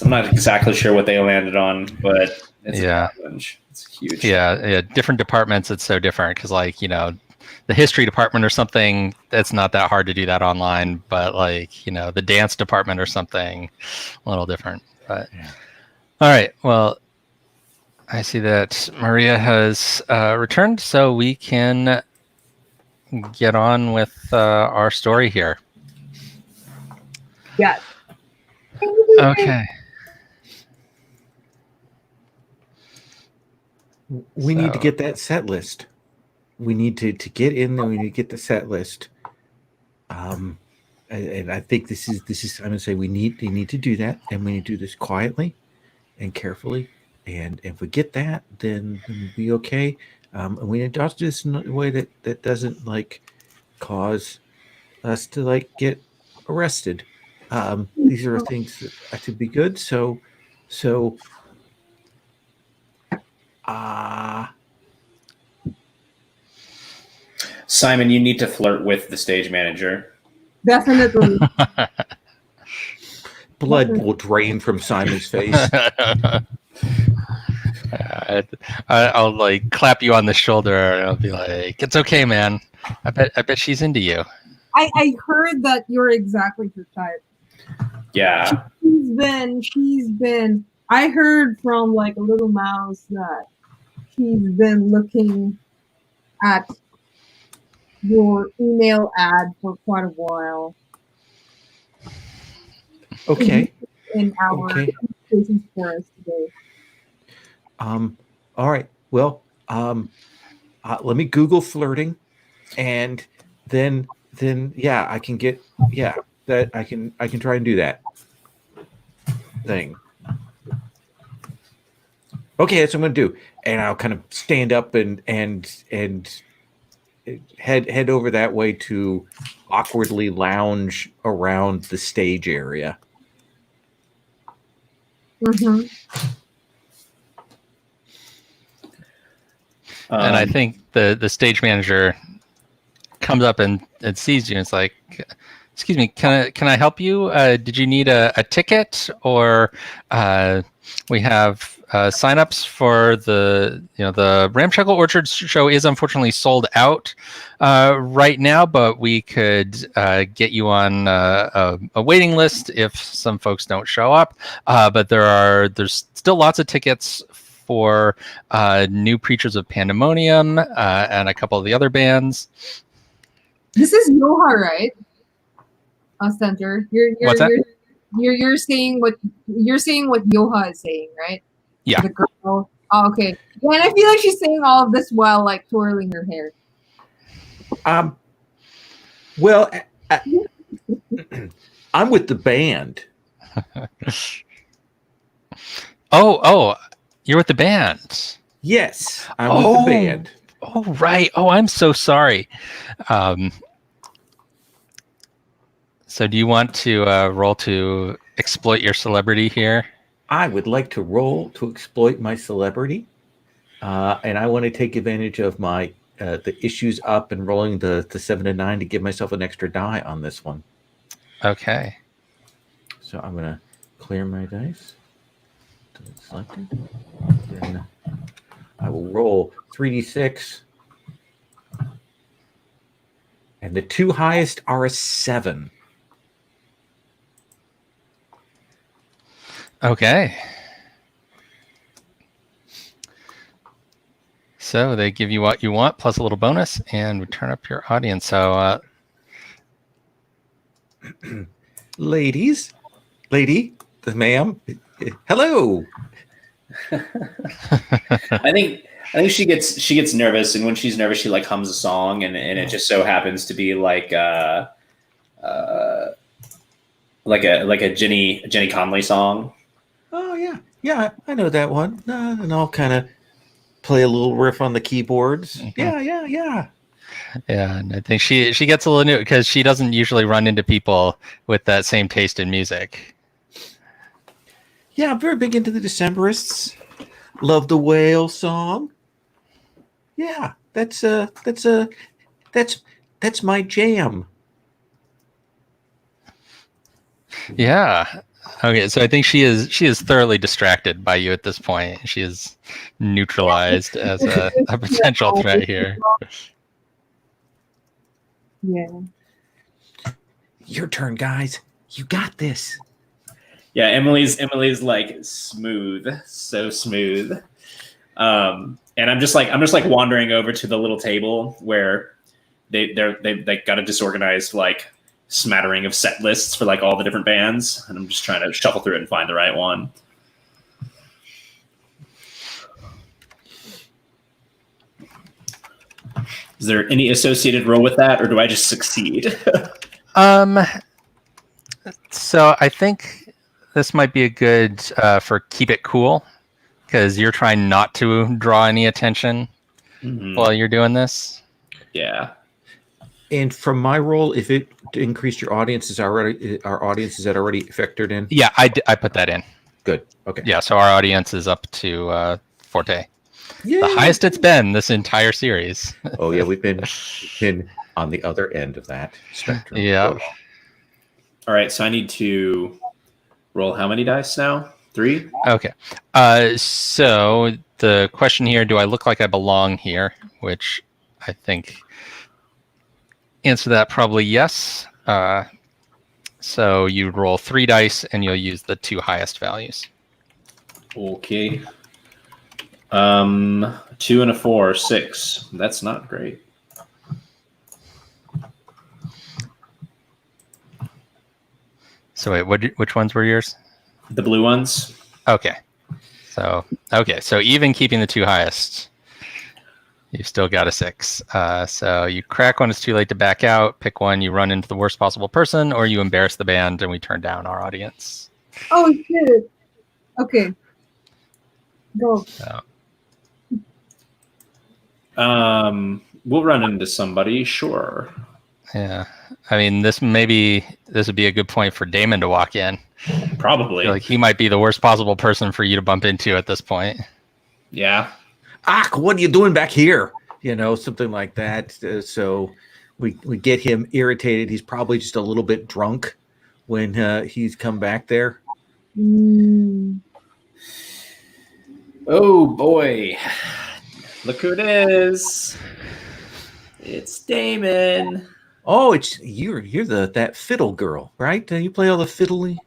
I'm not exactly sure what they landed on, but it's a challenge. It's huge. Yeah. Different departments, it's so different because the history department or something, that's not that hard to do that online, but the dance department or something, a little different. But all right, well, I see that Maria has returned, so we can get on with our story here. Yes. Okay. We need to So- get that set list. We need to get in there. We need to get the set list. And I think this is I'm gonna say we need to do that, and we need to do this quietly and carefully. And if we get that, then we'll be okay. And we need to also do this in a way that doesn't like cause us to like get arrested. These are things that I think be good. So, uh Simon, you need to flirt with the stage manager. Definitely. blood will drain from Simon's face. I'll like clap you on the shoulder and I'll be like, "It's okay, man. I bet she's into you." I heard that you're exactly her type. Yeah. She's been I heard from like a little mouse that she's been looking at your email ad for quite a while Okay. in our Okay. conversations for us today. All right. Well, let me Google flirting, and then yeah, I can get that I can try and do that thing. Okay, that's what I'm gonna do, and I'll kind of stand up and head over that way to awkwardly lounge around the stage area. Mm-hmm. And I think the stage manager comes up and sees you and it's like, "Excuse me, can I help you? Did you need a ticket, or we have signups for the Ramshackle Orchard show is unfortunately sold out right now, but we could get you on a waiting list if some folks don't show up. But there's still lots of tickets for New Preachers of Pandemonium and a couple of the other bands." This is Yoha, right? Center. What's that? You're saying what Yoha is saying, right? Yeah. The girl. Oh, okay. Yeah, and I feel like she's saying all of this while like twirling her hair. Well, I'm with the band. Oh, you're with the band. Yes, I'm with the band. Oh, right. Oh, I'm so sorry. So do you want to roll to exploit your celebrity here? I would like to roll to exploit my celebrity, and I want to take advantage of my the issues up and rolling the 7 to 9 to give myself an extra die on this one. Okay. So I'm gonna clear my dice. Selected. Then I will roll 3d6, and the two highest are a 7. Okay. So they give you what you want plus a little bonus, and we turn up your audience. So, Lady, ma'am, hello. I think she gets nervous, and when she's nervous, she like hums a song, and it just so happens to be like a Jenny Conley song. Oh yeah, I know that one. And I'll kind of play a little riff on the keyboards. Mhm. Yeah. yeah, and I think she gets a little new because she doesn't usually run into people with that same taste in music. Yeah, I'm very big into the Decemberists. Love the Whale song. Yeah, that's my jam. Yeah. Okay, so I think she is thoroughly distracted by you at this point. She is neutralized as a potential threat here. Yeah. Your turn, guys. You got this. Yeah, Emily's like smooth, so smooth. And I'm just like wandering over to the little table where they got a disorganized like smattering of set lists for like all the different bands, and I'm just trying to shuffle through it and find the right one. Is there any associated roll with that, or do I just succeed? So I think this might be a good for keep it cool, because you're trying not to draw any attention while you're doing this. Yeah. And from my role, if it increased your audience, is that already factored in? Yeah, I put that in. Good. Okay. Yeah, so our audience is up to Forte. Yay! The highest it's been this entire series. Oh yeah, we've been on the other end of that spectrum. Yeah. All right, so I need to roll how many dice now? 3? Okay. So the question here, do I look like I belong here? Which I think answer that probably yes. So you roll 3 dice and you'll use the 2 highest values. Okay. 2 and a 4, 6. That's not great. So wait, which ones were yours? The blue ones. Okay. So even keeping the 2 highest, you've still got a 6. So you crack when it's too late to back out, pick one, you run into the worst possible person, or you embarrass the band and we turn down our audience. Oh shit. Okay. Go. So, We'll run into somebody, sure. yeah. I mean, this would be a good point for Damon to walk in. Probably. Like he might be the worst possible person for you to bump into at this point. Yeah. What are you doing back here? Something like that. So we get him irritated. He's probably just a little bit drunk when he's come back there. Oh boy. Look who it is. It's Damon. Oh, it's you're that fiddle girl, right? You play all the fiddly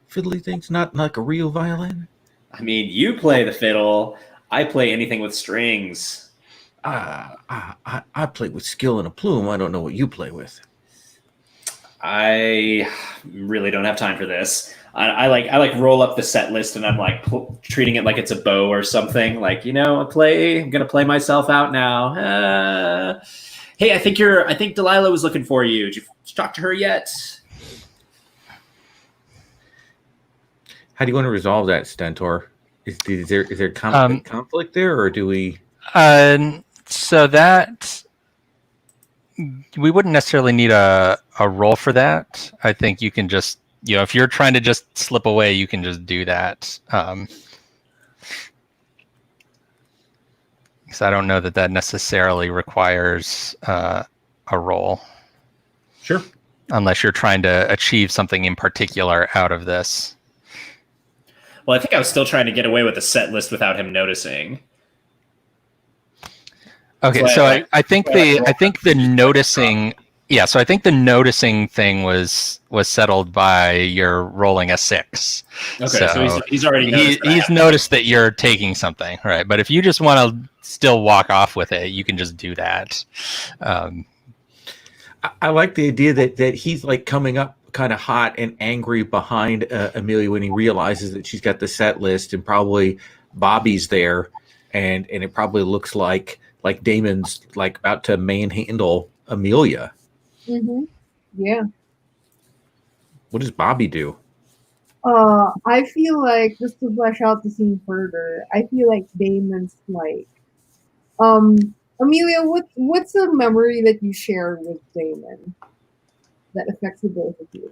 things, not like a real violin. I mean, you play the fiddle. I play anything with strings. I play with skill and a plume. I don't know what you play with. I really don't have time for this. I like roll up the set list and I'm like treating it like it's a bow or something. Like, I'm gonna play myself out now. Hey, I think Delilah was looking for you. Did you talk to her yet? How do you want to resolve that, Stentor? Is there conflict there, or do we? So that we wouldn't necessarily need a roll for that. I think you can just, if you're trying to just slip away, you can just do that. Because I don't know that necessarily requires a roll. Sure. Unless you're trying to achieve something in particular out of this. Well, I think I was still trying to get away with the set list without him noticing. Okay, so I think the noticing, so I think the noticing thing was settled by your rolling a 6. Okay, so he's already noticed he's noticed that you're taking something, right? But if you just want to still walk off with it, you can just do that. I like the idea that he's like coming up kind of hot and angry behind Amelia when he realizes that she's got the set list and probably Bobby's there, and it probably looks like Damon's like about to manhandle Amelia. Mm-hmm. Yeah. What does Bobby do? I feel like, just to flesh out the scene further, I feel like Damon's like, Amelia, what's a memory that you share with Damon that affects the both of you?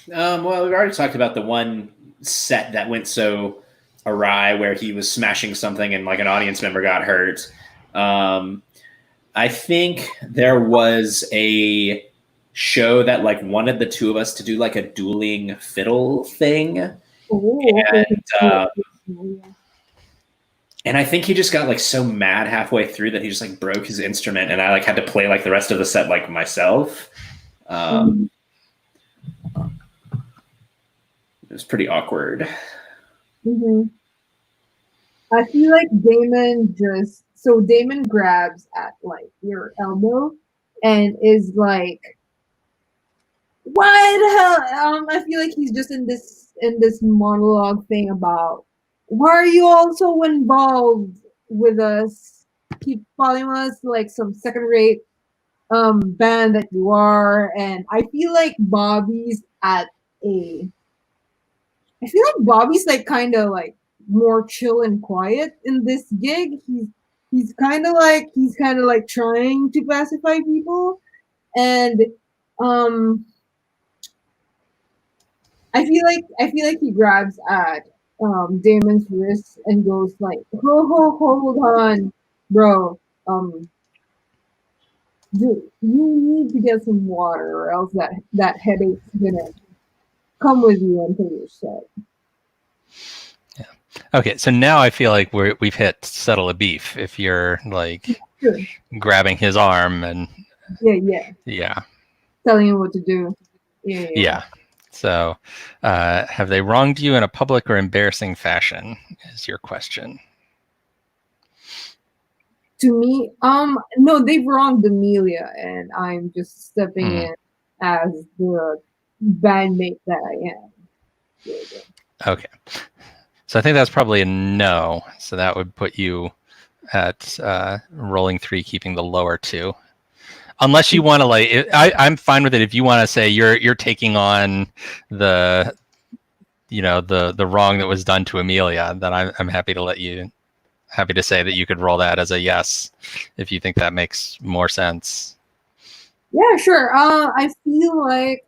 Well, we've already talked about the one set that went so awry where he was smashing something and like an audience member got hurt. I think there was a show that like wanted the two of us to do like a dueling fiddle thing. And I think he just got like so mad halfway through that he just like broke his instrument, and I like had to play like the rest of the set like myself. It was pretty awkward. Mm-hmm. I feel like Damon grabs at like your elbow and is like, "Why the hell?" I feel like he's just in this monologue thing about, why are you all so involved with us? keep calling us like some second-rate band that you are, and I feel like Bobby's at a. I feel like Bobby's like kind of like more chill and quiet in this gig. He's kind of like trying to pacify people, and um, I feel like he grabs at Damon's wrist and goes like, hold on, bro. You need to get some water, or else that headache's gonna come with you until you're set. Okay, so now I feel like we've hit settle a beef. If you're like Sure. grabbing his arm and Yeah. Telling him what to do. yeah. So, have they wronged you in a public or embarrassing fashion? Is your question? To me, no, they've wronged Amelia, and I'm just stepping in as the bandmate that I am. Okay. So I think that's probably a no. So that would put you at rolling 3, keeping the lower 2. Unless you want to like, I'm fine with it. If you want to say you're taking on the, the wrong that was done to Amelia, then I'm happy to say that you could roll that as a yes, if you think that makes more sense. Yeah, sure. I feel like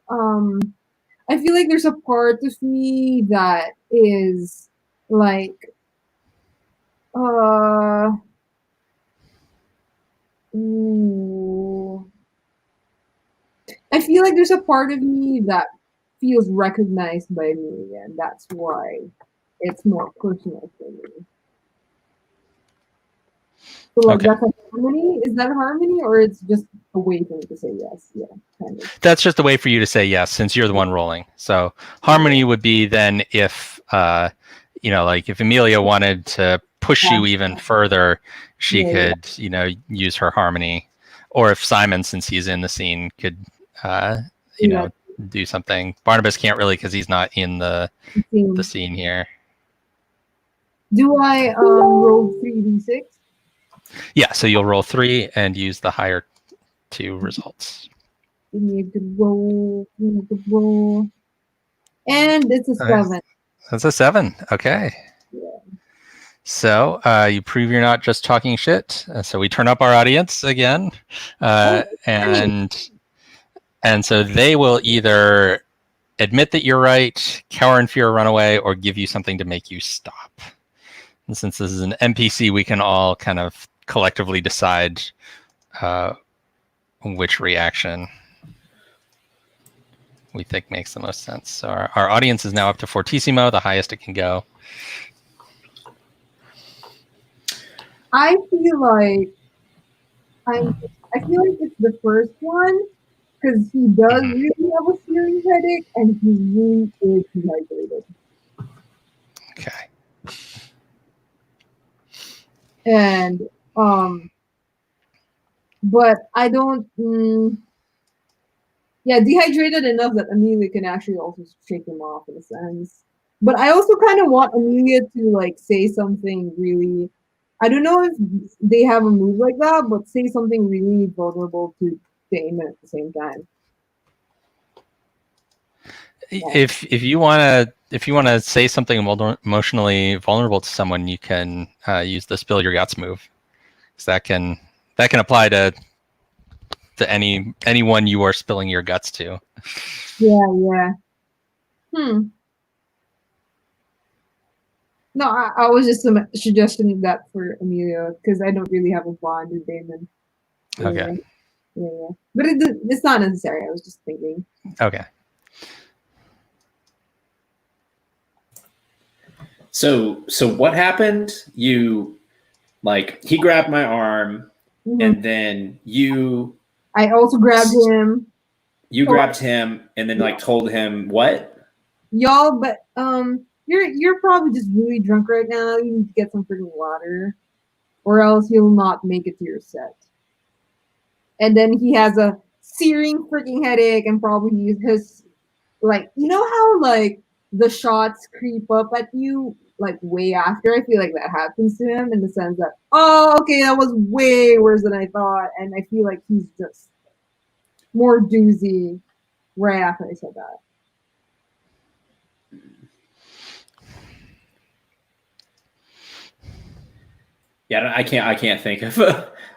there's a part of me that is like, I feel like there's a part of me that feels recognized by me, and that's why it's more personal for me. So like, that's a harmony? Is that a harmony, or it's just a way for me to say yes? Yeah, kind of. That's just a way for you to say yes, since you're the one rolling. So harmony would be then if, like if Amelia wanted to push you even further, she could, use her harmony. Or if Simon, since he's in the scene, could, do something. Barnabas can't really because he's not in the scene here. Do I roll 3d6? Yeah, so you'll roll 3 and use the higher 2 results. Give me a good roll. And it's a 7. That's a 7. Okay. Yeah. So you prove you're not just talking shit. So we turn up our audience again, and so they will either admit that you're right, cower in fear, or run away, or give you something to make you stop. And since this is an NPC, we can all kind of collectively decide which reaction we think makes the most sense. So our audience is now up to Fortissimo, the highest it can go. I feel like it's the first one, because he does really have a searing headache, and he really is dehydrated. Okay. And but I don't dehydrated enough that Amelia can actually also shake him off in a sense. But I also kind of want Amelia to like say something really, I don't know if they have a move like that, but say something really vulnerable to Damon at the same time. If you want to say something emotionally vulnerable to someone, you can use the spill your guts move, because that can apply to anyone you are spilling your guts to. Yeah. No, I was just suggesting that for Amelia, because I don't really have a bond with Damon. Okay. Yeah. But it's not necessary. I was just thinking. Okay. So what happened? You, like, he grabbed my arm, and then I also grabbed him. You grabbed him, and then like told him what? Y'all, but you're probably just really drunk right now. You need to get some freaking water, or else you'll not make it to your set. And then he has a searing freaking headache, and probably his, like, you know how like the shots creep up at you like way after. I feel like that happens to him in the sense that, oh, okay, that was way worse than I thought, and I feel like he's just more doozy right after I said that. Yeah, I can't think of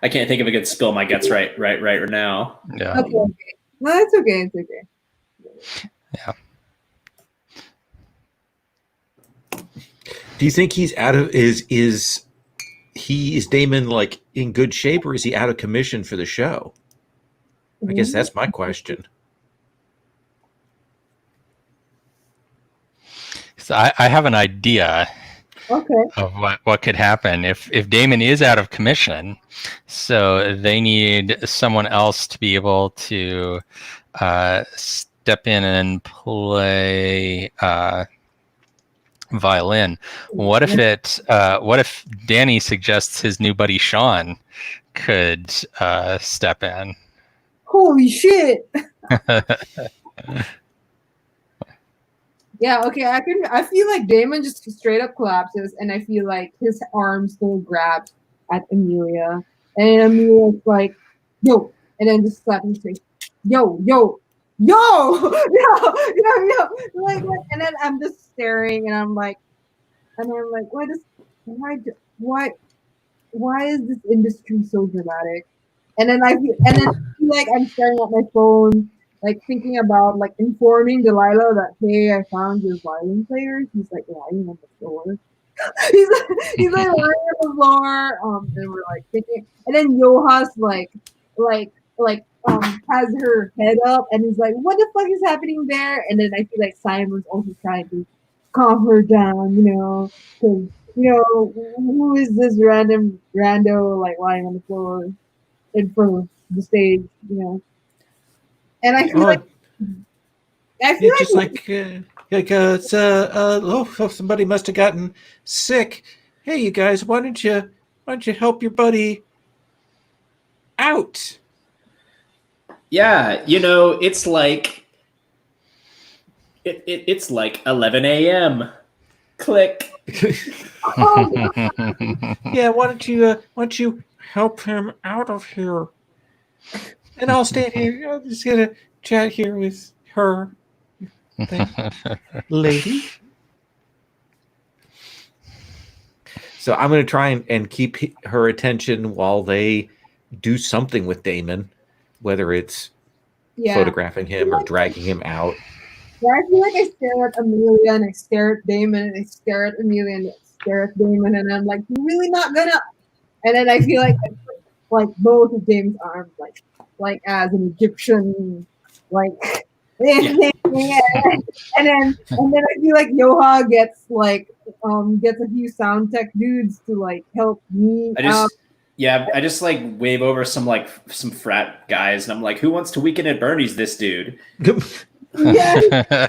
I can't think of a good spill my guts right now. Yeah. Okay, okay. No, it's okay. It's okay. Yeah. Do you think he's out of is Damon like in good shape, or is he out of commission for the show? I guess that's my question. So I have an idea Okay. of what could happen if Damon is out of commission. So they need someone else to be able to step in and play violin. What if Danny suggests his new buddy Sean could step in? Holy shit! Yeah, okay, I feel like Damon just straight up collapses, and I feel like his arms still grab at Amelia. And Amelia's like, yo, and then just slap him straight. Yo, yo, yo, yo. Like, and then I'm just staring, and I'm like, why is this industry so dramatic? And then I feel like I'm staring at my phone, like thinking about like informing Delilah that, hey, I found your violin players. He's like lying on the floor. he's like lying on the floor. And we're like thinking, and then Yoha's like has her head up, and he's like, what the fuck is happening there? And then I feel like Simon's also trying to calm her down, because who is this rando like lying on the floor in front of the stage, And I feel like it's just somebody must have gotten sick. Hey, you guys, why don't you help your buddy out? Yeah, it's like it's like 11 a.m. Click. Yeah, why don't you help him out of here? And I'll stand here. I'll just get a chat here with her, lady. So I'm going to try and keep her attention while they do something with Damon, whether it's photographing him or dragging him out. Yeah, I feel like I stare at Amelia and I stare at Damon and I stare at Amelia and I stare at Damon, and I'm like, you're really not gonna. And then I feel like I put like both of Damon's arms like as an Egyptian and then I feel like Yoha gets a few sound tech dudes to like help me. I just like wave over some frat guys, and I'm like, who wants to weekend at Bernie's this dude? Yeah. Yeah,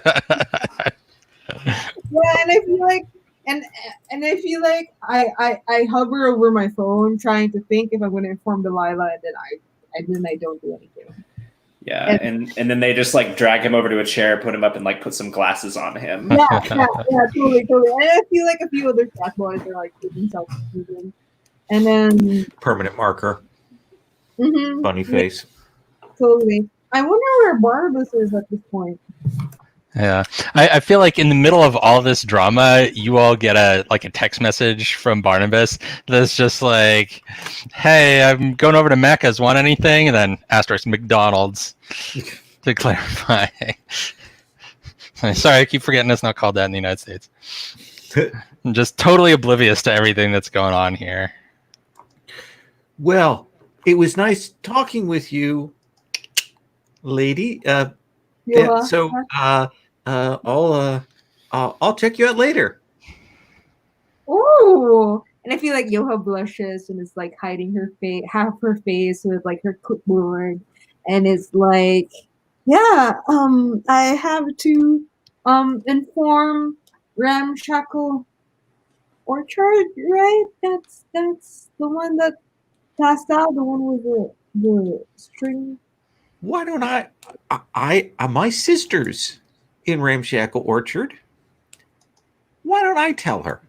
and I feel like and I feel like I hover over my phone trying to think if I'm going to inform Delilah, and then I don't do anything. Yeah, and then they just like drag him over to a chair, put him up, and like put some glasses on him. Yeah, totally. And I feel like a few other frat boys are like taking selfies, and then Permanent marker, funny face. Totally. I wonder where Barnabas is at this point. Yeah, I feel like in the middle of all this drama, you all get a text message from Barnabas that's just like, "Hey, I'm going over to Mecca's. Want anything?" And then asterisk McDonald's to clarify. Sorry, I keep forgetting it's not called that in the United States. I'm just totally oblivious to everything that's going on here. Well, it was nice talking with you, lady. So I'll check you out later. Ooh, and I feel like Yoha blushes and is like hiding her face, half her face with like her clipboard, and is like, yeah, I have to inform Ramshackle Orchard, right? That's the one that passed out, the one with the string. Why don't I my sister's in Ramshackle Orchard. Why don't I tell her?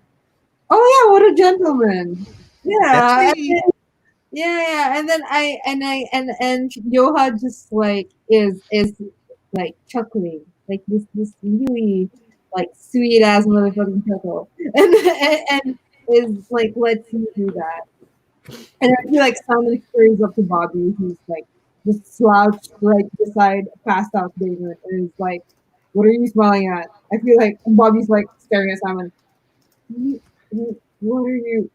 Oh yeah, what a gentleman. Yeah. That's And me. then, yeah, and then and Yoha just like is like chuckling, like this really like sweet ass motherfucking chuckle, and is like lets you do that. And I feel like Simon carries up to Bobby, who's like just slouched right beside passed out David, and is like, "What are you smiling at?" I feel like Bobby's like staring at Simon. What are you?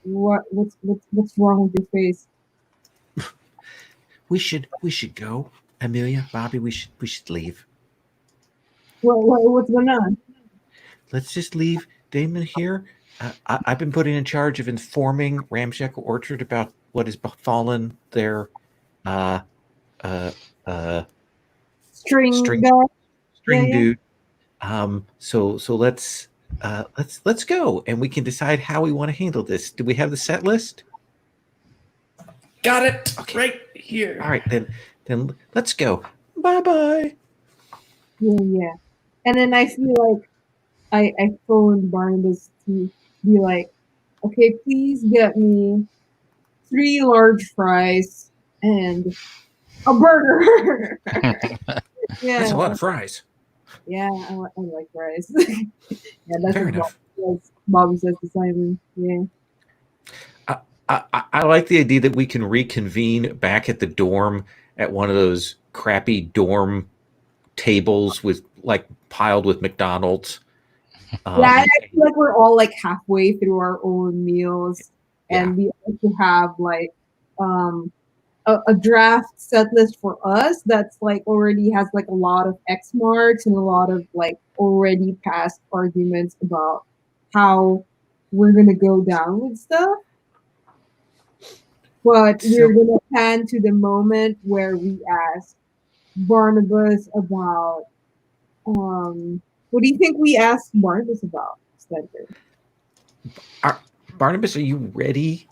What's wrong with your face? We should go, Amelia, Bobby. We should leave. What's going on? Let's just leave Damon here. I've been put in charge of informing Ramshackle Orchard about what has befallen their uh, uh, uh, String string guy? string Yeah. dude. So let's go, and we can decide how we want to handle this. Do we have the set list? Got it Okay. right here. All right, then let's go. Bye bye. Yeah. And then I feel like I phoned Barnabas to be like, okay, please get me 3 large fries and a burger. Yeah. That's a lot of fries. Yeah, I like fries. Yeah, that's Fair what enough. Bobby says to Simon. Yeah. I like the idea that we can reconvene back at the dorm at one of those crappy dorm tables with like piled with McDonald's. Yeah, I feel like we're all like halfway through our own meals, and Yeah. we also have like a draft set list for us that's like already has like a lot of X marks and a lot of like already past arguments about how we're gonna go down with stuff. But we're gonna pan to the moment where we ask Barnabas about what do you think we asked Barnabas about, Spencer? Barnabas, are you ready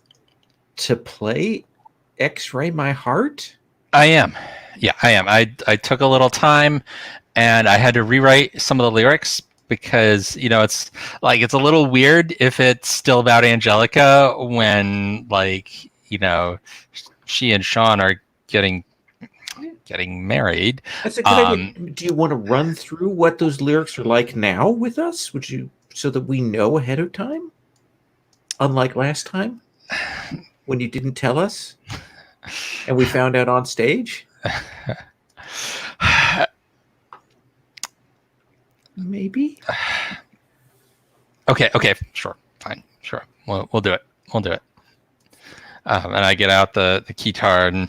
to play X-Ray My Heart? I am. Yeah, I am. I took a little time and I had to rewrite some of the lyrics because, it's like it's a little weird if it's still about Angelica when she and Sean are getting married. That's a good idea. Do you want to run through what those lyrics are like now with us? Would you, so that we know ahead of time? Unlike last time when you didn't tell us and we found out on stage? Maybe. Okay, sure, fine, sure. We'll do it. We'll do it. And I get out the guitar and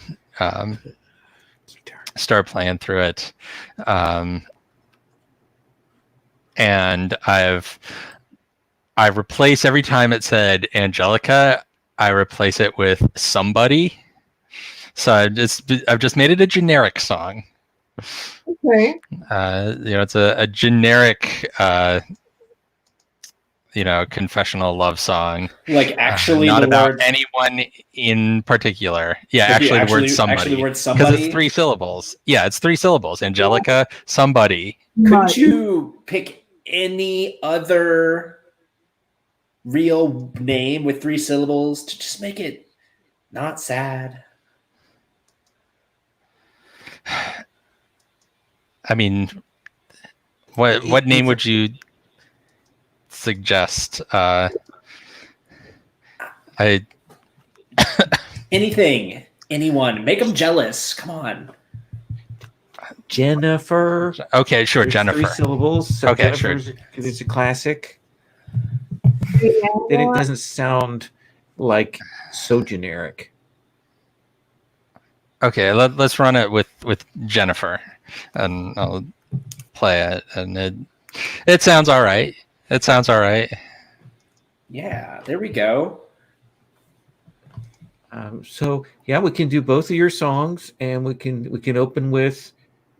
start playing through it. And I replace every time it said Angelica, I replace it with somebody. So I've just made it a generic song. Okay. It's a generic confessional love song. Like actually not the about word anyone in particular. Yeah, Could be actually the word somebody. Actually the word Because somebody. it's 3 syllables. Yeah, it's 3 syllables. Angelica, somebody. Couldn't you pick any other real name with 3 syllables to just make it not sad? I mean, what name would you suggest? Anything, anyone, make them jealous. Come on. Jennifer. Okay, sure, There's Jennifer. 3 syllables. So Okay, sure. because it's a classic. Yeah. Then it doesn't sound like so generic. Okay, let's run it with Jennifer, and I'll play it, and it sounds all right. It sounds all right. Yeah, there we go. So yeah, we can do both of your songs, and we can open with,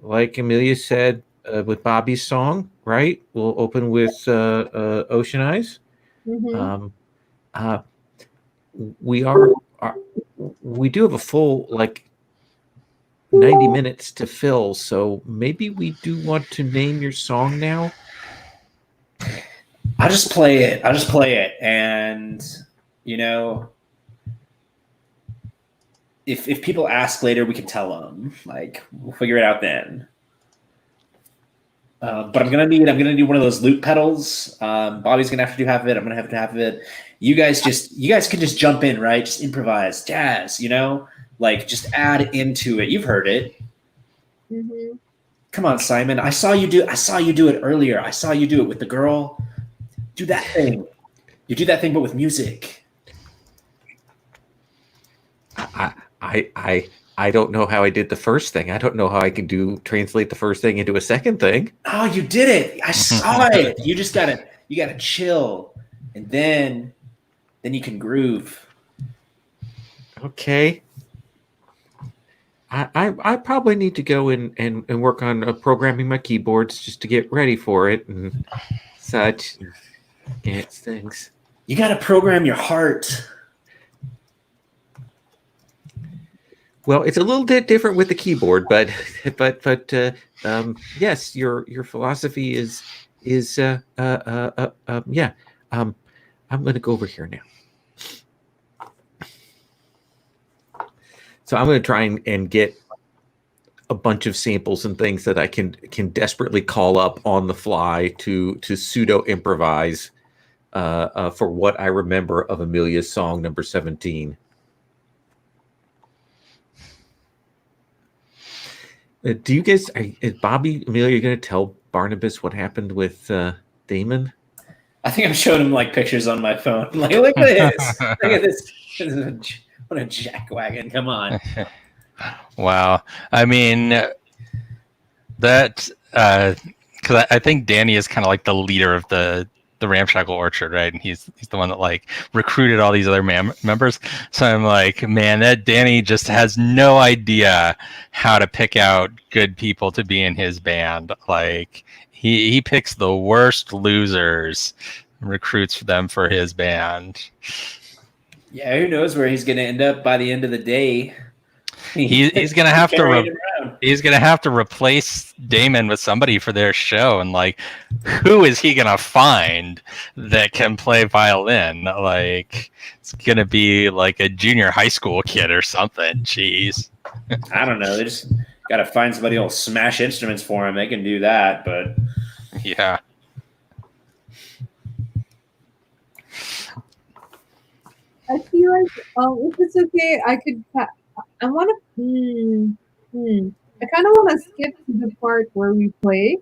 like Amelia said, with Bobby's song, right? We'll open with Ocean Eyes. Mhm. We do have a full 90 minutes to fill, so maybe we do want to name your song now. I'll just play it. And if people ask later, we can tell them. Like, we'll figure it out then. But I'm gonna need one of those loop pedals. Bobby's gonna have to do half of it. I'm gonna have to have it. You guys can just jump in, right? Just improvise, jazz. Like just add into it. You've heard it. Mm-hmm. Come on, Simon. I saw you do it earlier. I saw you do it with the girl. Do that thing. You do that thing, but with music. I don't know how I did the first thing. I don't know how I can translate the first thing into a second thing. Oh, you did it! I saw it. You just gotta chill, and then you can groove. Okay. I probably need to go and work on programming my keyboards just to get ready for it and such. Get things. You gotta program your heart. Well, it's a little bit different with the keyboard, but yes, your philosophy is yeah. I'm going to go over here now. So I'm going to try and get a bunch of samples and things that I can desperately call up on the fly to pseudo improvise for what I remember of Amelia's song number 17. Do you guys, is Bobby, Amelia, going to tell Barnabas what happened with Damon? I think I'm showing him like pictures on my phone. Like, look at this. Look at this. What a jackwagon. Come on. Wow. I mean, that, because I think Danny is kind of like the leader of the Ramshackle Orchard, right? And he's the one that like recruited all these other members. So I'm like, man, that Danny just has no idea how to pick out good people to be in his band. Like he picks the worst losers, and recruits them for his band. Yeah, who knows where he's going to end up by the end of the day? He's gonna have to he's gonna have to replace Damon with somebody for their show, and like, who is he gonna find that can play violin? Like, it's gonna be like a junior high school kid or something. Jeez. I don't know. They just got to find somebody who'll smash instruments for him. They can do that, but yeah. I feel like if it's okay, I could. I want to. I kind of want to skip to the part where we play,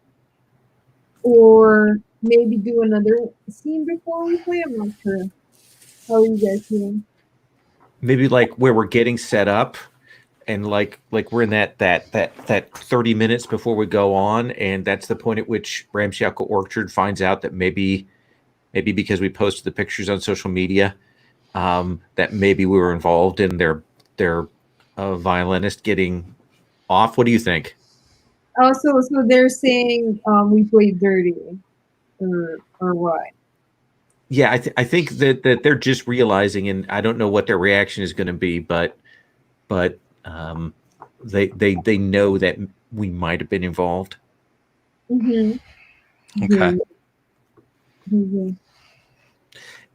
or maybe do another scene before we play. I'm not sure. How are you guys feeling? Maybe like where we're getting set up, and like we're in that 30 minutes before we go on, and that's the point at which Ramshackle Orchard finds out that maybe because we posted the pictures on social media, that maybe we were involved in their violinist getting off. What do you think? Oh, so they're saying we played dirty, or what? Yeah, I think that they're just realizing, and I don't know what their reaction is going to be, but they know that we might have been involved. Mm-hmm. Okay. Mm-hmm.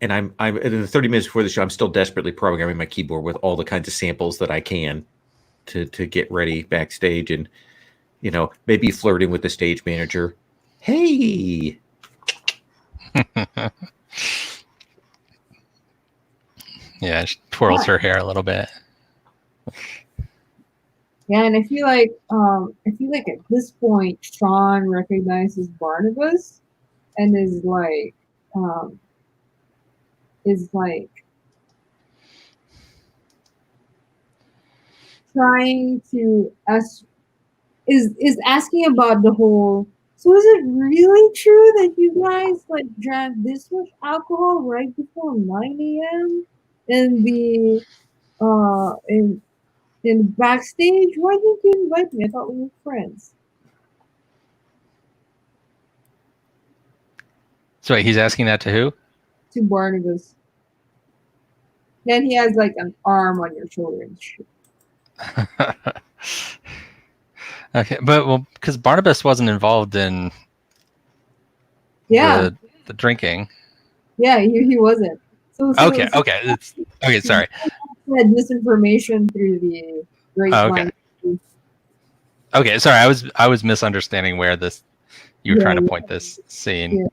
And I'm in the 30 minutes before the show, I'm still desperately programming my keyboard with all the kinds of samples that I can to get ready backstage, and maybe flirting with the stage manager. Hey. Yeah, she twirls her hair a little bit. Yeah, and I feel like at this point Sean recognizes Barnabas and is like trying to is asking about the whole. So is it really true that you guys like drank this much alcohol right before 9 a.m. in the in backstage? Why didn't you invite me? I thought we were friends. So wait, he's asking that to who? To Barnabas. Then he has like an arm on your shoulder and shit. Okay, but because Barnabas wasn't involved in. Yeah, the drinking. Yeah, he wasn't. So Okay. Okay. Sorry. had misinformation through the grapevine. Okay. Sorry. I was misunderstanding where you were trying to point this scene.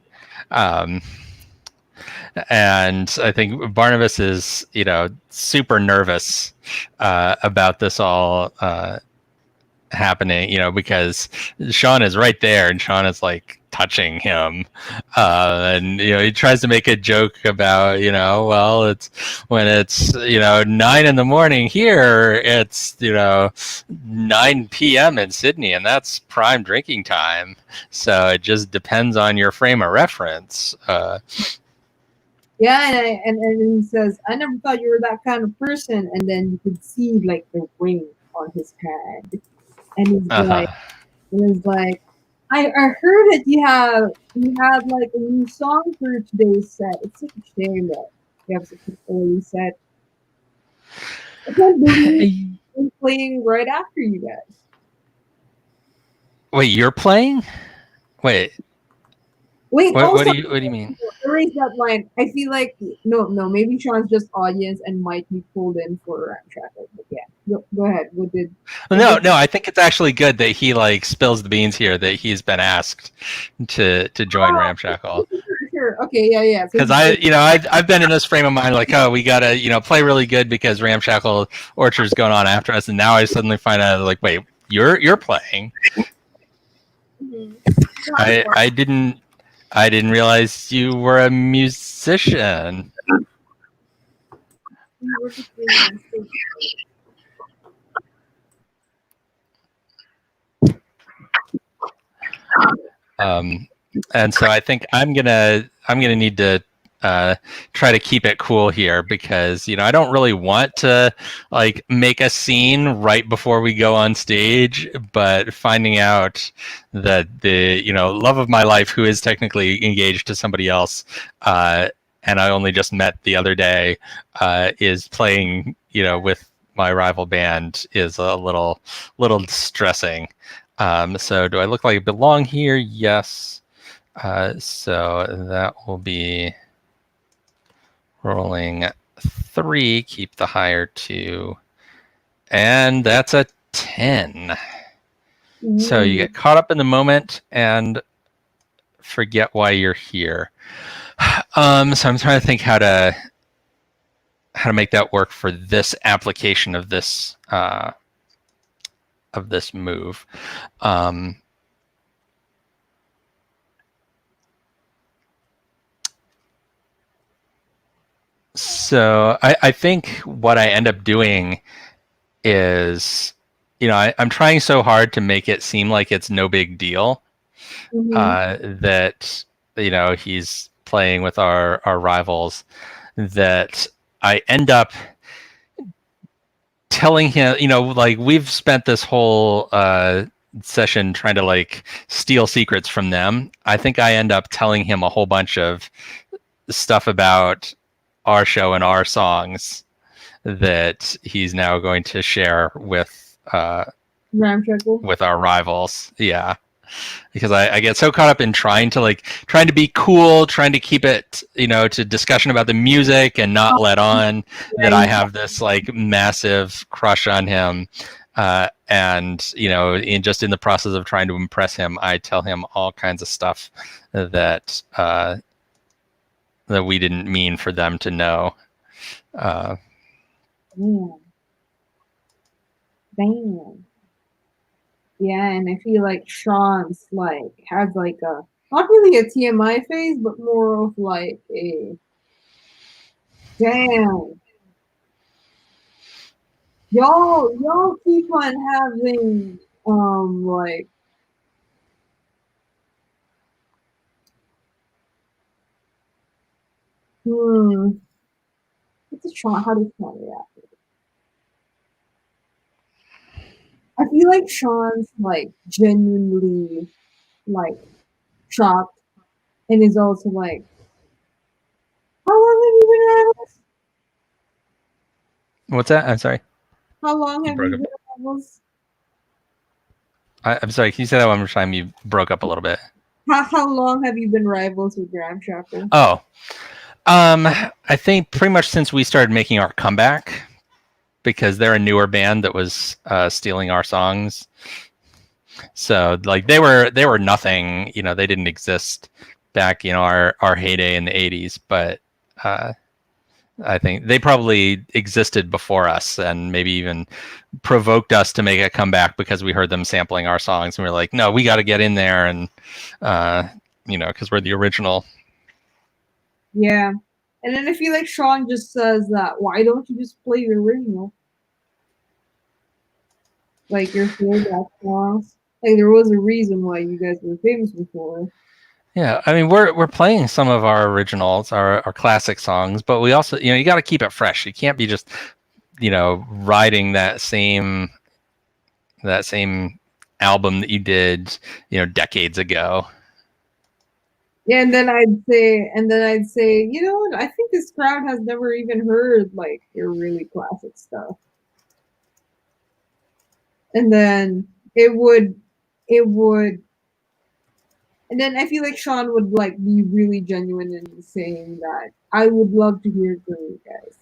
And I think Barnabas is, super nervous about this all happening, because Sean is right there and Sean is like touching him. And, he tries to make a joke about, well, it's when it's, 9 in the morning here, it's, 9 p.m. in Sydney, and that's prime drinking time. So it just depends on your frame of reference. Yeah, and he says, I never thought you were that kind of person. And then you could see like the ring on his hand. And he's like, I heard that you had like a new song for today's set. It's such a shame that you have such an early set. I can't believe I'm playing right after you guys. Wait, you're playing? Wait. Wait, what do you mean? Erase that line. I feel like no, maybe Sean's just audience and might be pulled in for Ramshackle. But yeah, go ahead. No, I think it's actually good that he like spills the beans here that he's been asked to join Ramshackle. Sure. Okay. Yeah. Because I've been in this frame of mind like, oh, we gotta play really good because Ramshackle Orchard's going on after us, and now I suddenly find out like, wait, you're playing. I didn't realize you were a musician. And so I think I'm gonna need to try to keep it cool here because I don't really want to like make a scene right before we go on stage, but finding out that the love of my life, who is technically engaged to somebody else, and I only just met the other day, is playing with my rival band is a little distressing. So do I look like I belong here? Yes. So that will be rolling 3, keep the higher 2, and that's a 10. So you get caught up in the moment and forget why you're here. So I'm trying to think how to make that work for this application of this move. So I think what I end up doing is, I'm trying so hard to make it seem like it's no big deal, that, he's playing with our rivals, that I end up telling him, like we've spent this whole session trying to like steal secrets from them. I think I end up telling him a whole bunch of stuff about our show and our songs that he's now going to share with Ramshackle, with our rivals. Yeah, because I get so caught up in trying to be cool, trying to keep it to discussion about the music and not let on that I have this like massive crush on him. And in the process of trying to impress him, I tell him all kinds of stuff that we didn't mean for them to know. Damn. Yeah, and I feel like Sean's like has like a not really a TMI phase, but more of like a damn. Y'all keep on having like what's a Sean? How does Sean react? I feel like Sean's like genuinely like shocked and is also like, how long have you been at us? What's that? I'm sorry. How long have you been at us? I'm sorry. Can you say that one more time? You broke up a little bit. How long have you been rivals with Ramshackle? Oh, I think pretty much since we started making our comeback, because they're a newer band that was stealing our songs. So like they were nothing, they didn't exist back, our heyday in the 80s, but I think they probably existed before us and maybe even provoked us to make a comeback because we heard them sampling our songs and we were like, no, we got to get in there and because we're the original. Yeah. And then I feel like Sean just says that, why don't you just play your original? Like your throwback songs. Like there was a reason why you guys were famous before. Yeah, I mean we're playing some of our originals, our classic songs, but we also you got to keep it fresh. You can't be just riding that same album that you did decades ago. Yeah, and then I'd say, I think this crowd has never even heard like your really classic stuff. And then it would, and then I feel like Sean would like be really genuine in saying that I would love to hear it from you guys.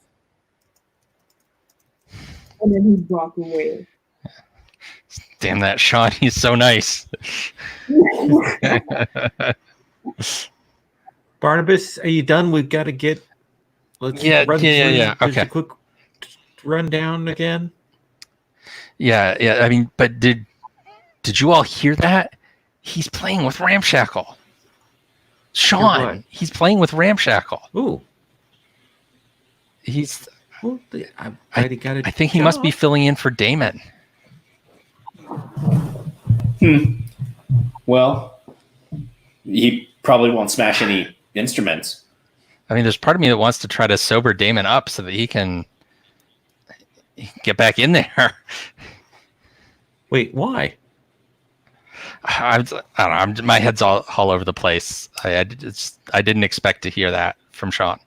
And then he'd walk away. Damn that Sean, he's so nice. Barnabas, are you done? We've got to get. Let's run through just okay. a quick rundown again. Yeah. I mean, but did you all hear that? He's playing with Ramshackle. Sean, he's playing with Ramshackle. Ooh. I'm glad he got it. I think he must be filling in for Damon. Well, he probably won't smash any instruments. I mean, there's part of me that wants to try to sober Damon up so that he can get back in there. Wait, why? I don't know. My head's all over the place. I didn't expect to hear that from Sean.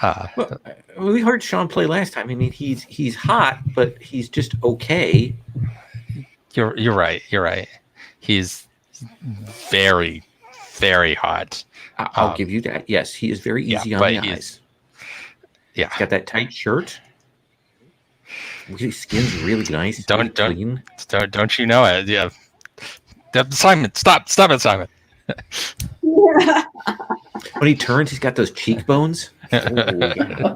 Well, we heard Sean play last time. I mean, he's hot, but he's just okay. You're right. He's very, very hot. I'll give you that. Yes, he is very easy on the eyes. Yeah, he's got that tight shirt. His skin's really nice. Don't you know it? Yeah. Simon, stop it, Simon. When he turns, he's got those cheekbones. Oh, yeah.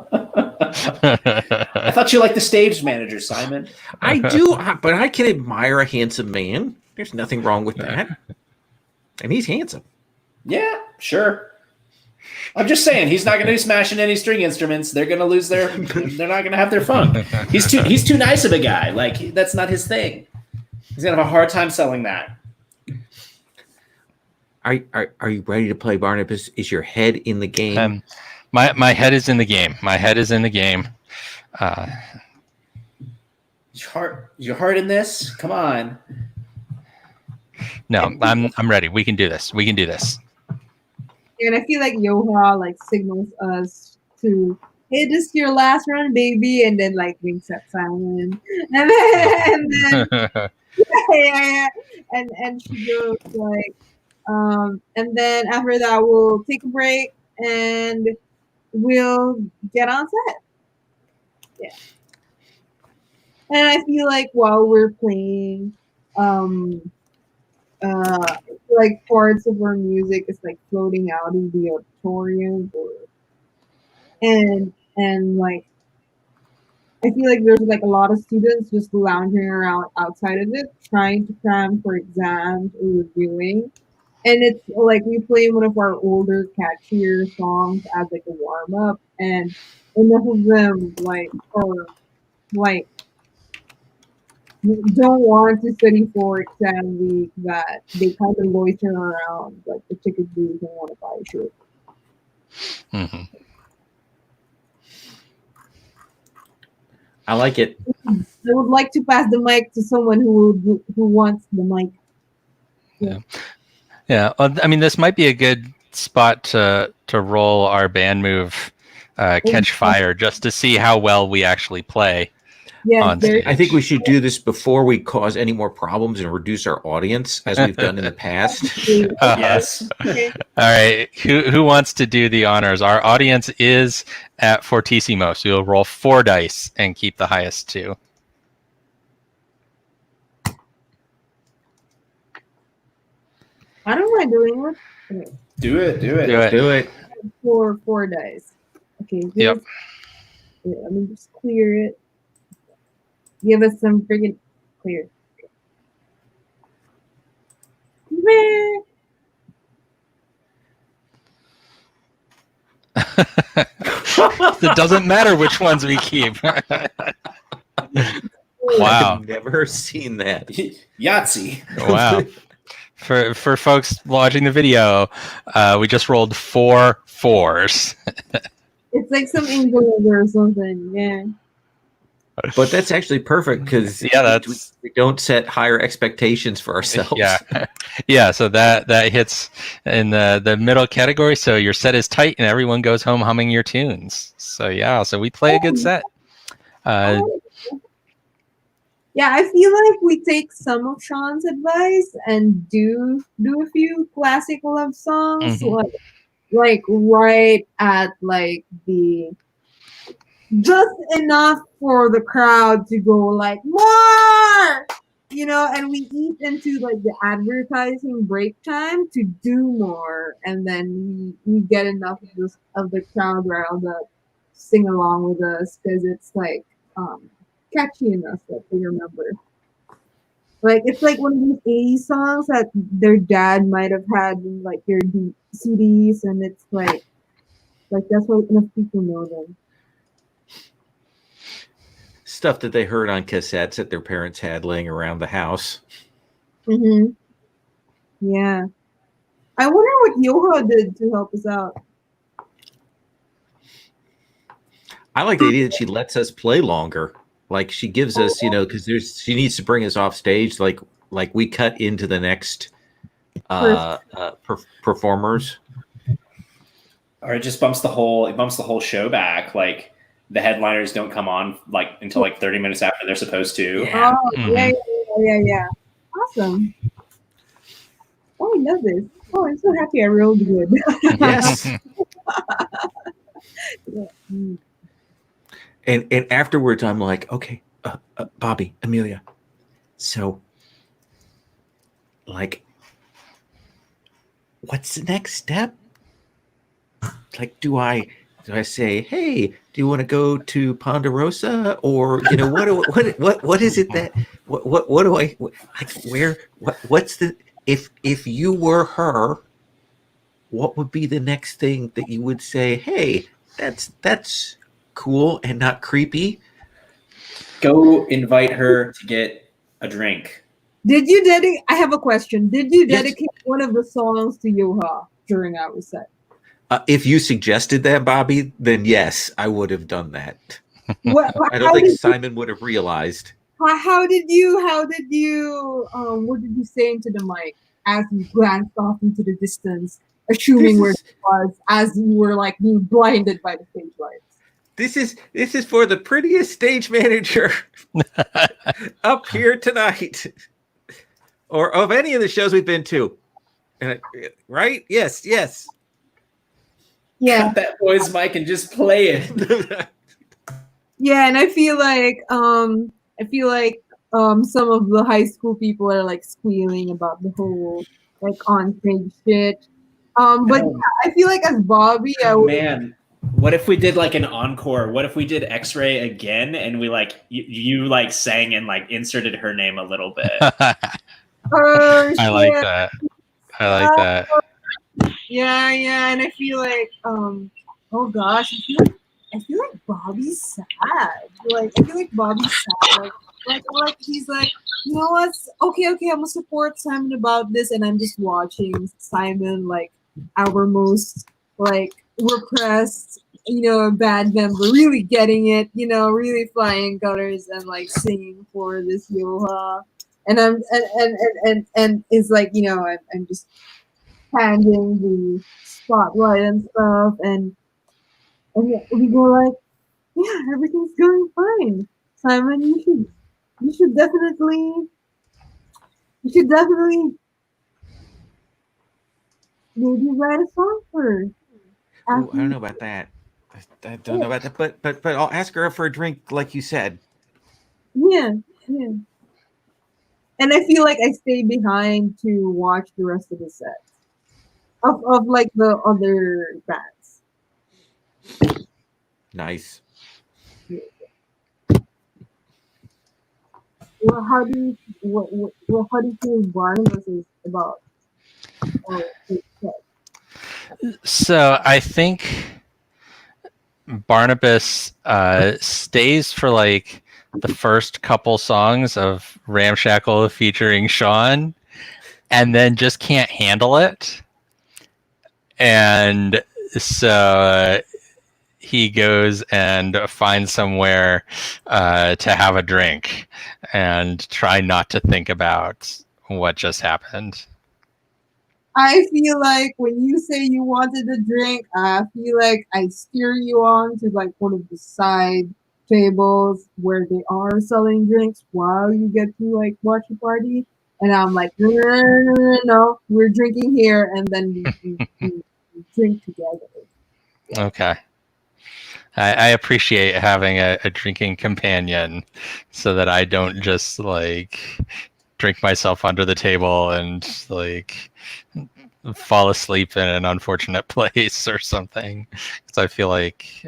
I thought you liked the stage manager, Simon. I do, but I can admire a handsome man. There's nothing wrong with that. And he's handsome. Yeah, sure. I'm just saying he's not going to be smashing any string instruments. They're going to lose their. They're not going to have their fun. He's too nice of a guy. Like that's not his thing. He's going to have a hard time selling that. Are you ready to play, Barnabas? Is your head in the game? My head is in the game. My head is in the game. Your heart in this? Come on. No, I'm ready. We can do this. And I feel like Yoha like signals us to, hey, this is your last run, baby, and then like winks at Simon, and then yeah. And she goes like, and then after that we'll take a break and we'll get on set. Yeah. And I feel like while we're playing, like parts of our music is like floating out in the auditorium, and like I feel like there's like a lot of students just lounging around outside of it, trying to cram for exams or reviewing. And it's like we play one of our older, catchier songs as like a warm up, and enough of them like are like don't want to study for exam week that they kind of loiter around like the ticket booth and want to buy a shirt. Mm-hmm. I like it. I would like to pass the mic to someone who wants the mic. Yeah. Well, I mean, this might be a good spot to roll our band move, Catch Fire, just to see how well we actually play. Yes, on there- stage. I think we should do this before we cause any more problems and reduce our audience, as we've done in the past. Yes. Okay. All right, who wants to do the honors? Our audience is at Fortissimo, so you'll roll 4 dice and keep the highest 2. I don't mind doing it. Okay. Do it. Do it. Let's do it. Four dice. Okay. Yep. Wait, let me just clear it. Give us some friggin' clear. Meh. It doesn't matter which ones we keep. Wow. I've never seen that. Yahtzee. Wow. For folks watching the video, we just rolled 4 4s. It's like some English or something. Yeah. But that's actually perfect because Yeah, that's we don't set higher expectations for ourselves. yeah, yeah. So that hits in the middle category. So your set is tight, and everyone goes home humming your tunes. So yeah, so we play a good set. Yeah, I feel like we take some of Sean's advice and do a few classic love songs, Mhm. like right at like the just enough for the crowd to go like more, and we eat into like the advertising break time to do more, and then we get enough of the crowd riled up, sing along with us because it's like catchy enough that they remember. Like it's like one of these 80s songs that their dad might have had in like their CDs, and it's like that's why enough people know them. Stuff that they heard on cassettes that their parents had laying around the house. Mm-hmm. Yeah. I wonder what Yoha did to help us out. I like the idea that she lets us play longer. Like she gives us, because she needs to bring us off stage. Like we cut into the next performers. Or it just bumps the whole show back. Like the headliners don't come on like until like 30 minutes after they're supposed to. Yeah. Oh, yeah. Awesome. Oh, I love this. Oh, I'm so happy I rolled good. Yes. Yeah. Mm. And afterwards, I'm like, okay, Bobby, Amelia. So, like, what's the next step? Like, do I say, hey, do you want to go to Ponderosa, or what is it that what do I like? What's the if you were her, what would be the next thing that you would say? Hey, that's cool and not creepy. Go invite her to get a drink. Did you dedicate? I have a question. Did you Yes. dedicate one of the songs to Yoha during our set? If you suggested that, Bobby, then yes, I would have done that. What? I don't think Simon would have realized. How did you? What did you say into the mic as you glanced off into the distance, assuming where it was, as you were like being blinded by the stage lights? This is for the prettiest stage manager up here tonight, or of any of the shows we've been to. Right? Yes. Yeah, Cut that boy's mic and just play it. yeah, and I feel like some of the high school people are like squealing about the whole like on stage shit. But Oh. yeah, I feel like as Bobby, I would. Man, what if we did like an encore? What if we did X-Ray again and we like you like sang and like inserted her name a little bit? I like that. I like that. Yeah, and I feel like, oh gosh, I feel like Bobby's sad. I feel like Bobby's sad. Like he's like, you know what? Okay, I'm gonna support Simon about this, and I'm just watching Simon, like our most like repressed, band member, really getting it, really flying colors and like singing for this Yoha, and and it's like, I'm just handing the spotlight and stuff, and we go like, yeah, everything's going fine. Simon, you should definitely maybe write a song for her. Ooh, I don't know about that. I don't know about that, but I'll ask her for a drink, like you said. Yeah, yeah. And I feel like I stay behind to watch the rest of the sets of like the other bands. Nice. Well, how do you how do you feel Barnabas is about his set? So I think Barnabas stays for like the first couple songs of Ramshackle featuring Sean, and then just can't handle it. And so he goes and finds somewhere to have a drink and try not to think about what just happened. I feel like when you say you wanted a drink, I feel like I steer you on to like one of the side tables where they are selling drinks while you get to like watch the party. And I'm like, no, no, no, no, no, no, we're drinking here, and then we drink together. Okay. I appreciate having a drinking companion so that I don't just like drink myself under the table and like fall asleep in an unfortunate place or something. Because I feel like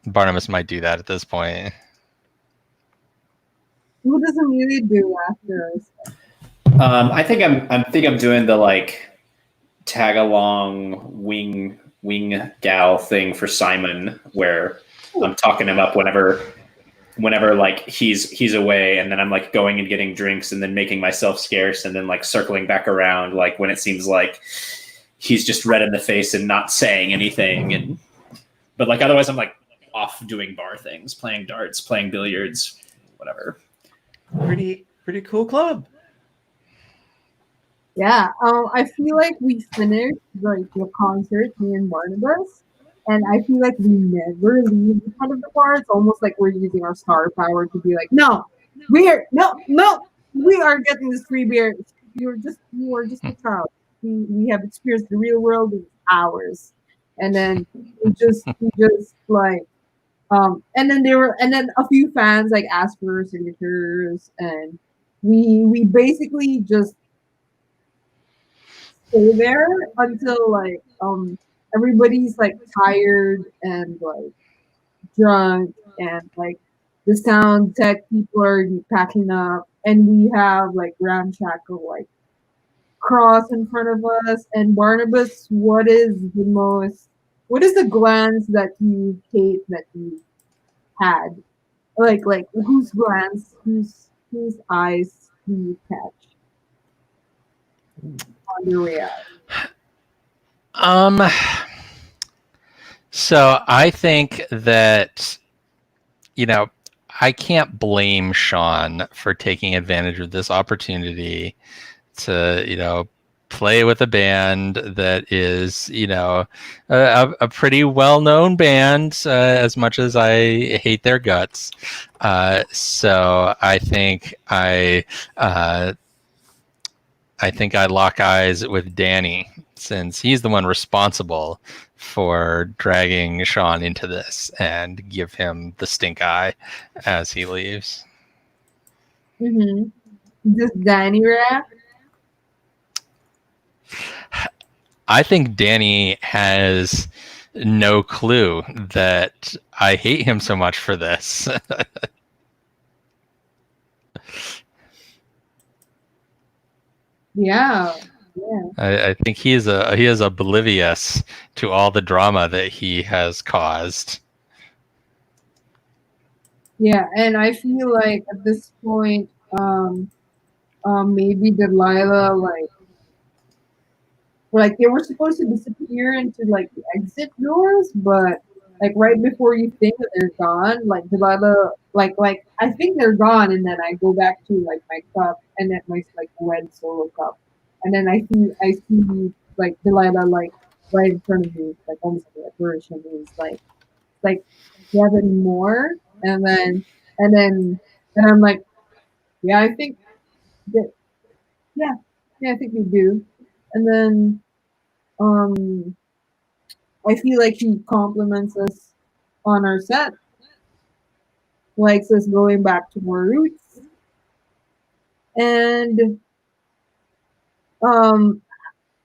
Barnabas might do that at this point. What does Amelia do after us? I think I'm doing the like tag along wing gal thing for Simon, where I'm talking him up whenever like he's away, and then I'm like going and getting drinks and then making myself scarce and then like circling back around like when it seems like he's just red in the face and not saying anything, and but like otherwise I'm like off doing bar things, playing darts, playing billiards, whatever. Pretty cool club. Yeah, I feel like we finished like the concert, me and Barnabas, and I feel like we never leave the front of the bar. It's almost like we're using our star power to be like, no, we are getting this free beer. You are just a child. We have experienced the real world. It's ours, and then we just like and then a few fans like asked for signatures, and we basically just stay there until like everybody's like tired and like drunk, and like the sound tech people are packing up, and we have like ramshackle like cross in front of us. And Barnabas, what is the glance that you hate that you had? Like whose glance, whose eyes do you catch on your way out? So I think that, I can't blame Sean for taking advantage of this opportunity to, play with a band that is, a pretty well-known band, as much as I hate their guts. So I think I lock eyes with Danny, since he's the one responsible for dragging Sean into this, and give him the stink eye as he leaves. Does Danny react? I think Danny has no clue that I hate him so much for this. Yeah. I think he is oblivious to all the drama that he has caused. Yeah, and I feel like at this point, maybe Delilah like they were supposed to disappear into like the exit doors, but like right before you think that they're gone, like Delilah, like I think they're gone, and then I go back to like my cup, and then my like red solo cup, and then I see like Delilah like right in front of me, like almost like a version is like like, do you have any more? And then I'm like, yeah, I think that, yeah, I think we do. And then I feel like she compliments us on our set, likes us going back to our roots, and um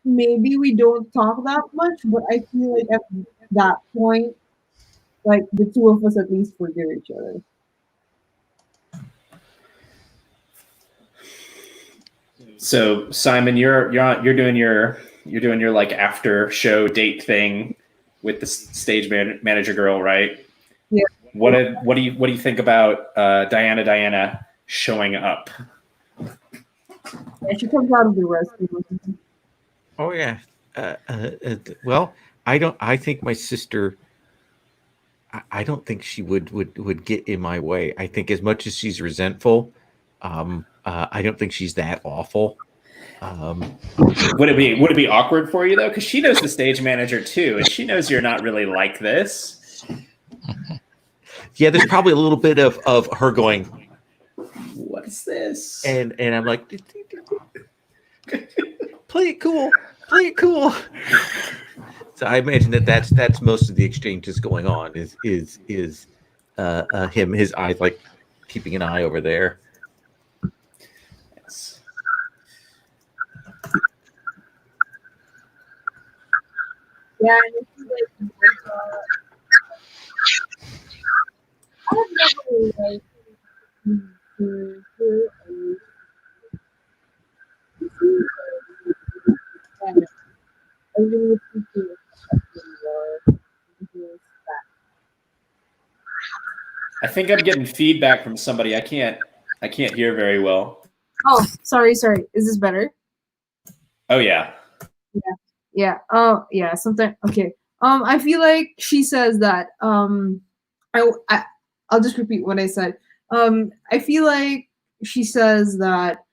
maybe we don't talk that much, but I feel like at that point, like the two of us at least forgive each other. So Simon, you're doing your like after show date thing with the stage manager girl, right? Yeah. What do you think about Diana showing up? And she comes out of the restroom. Oh yeah. Well, I think my sister. I don't think she would get in my way. I think as much as she's resentful, I don't think she's that awful. Would it be awkward for you though? Because she knows the stage manager too, and she knows you're not really like this. Yeah, there's probably a little bit of her going, what is this? And I'm like, play it cool. So I imagine that's most of the exchanges going on is him, his eyes like keeping an eye over there. Yes. Yeah, and I feel like I don't know, like I really appreciate I think I'm getting feedback from somebody. I can't hear very well. Oh, sorry. Is this better? Oh yeah. Yeah. Oh, yeah. Something. Okay. I feel like she says that. I'll just repeat what I said. I feel like she says that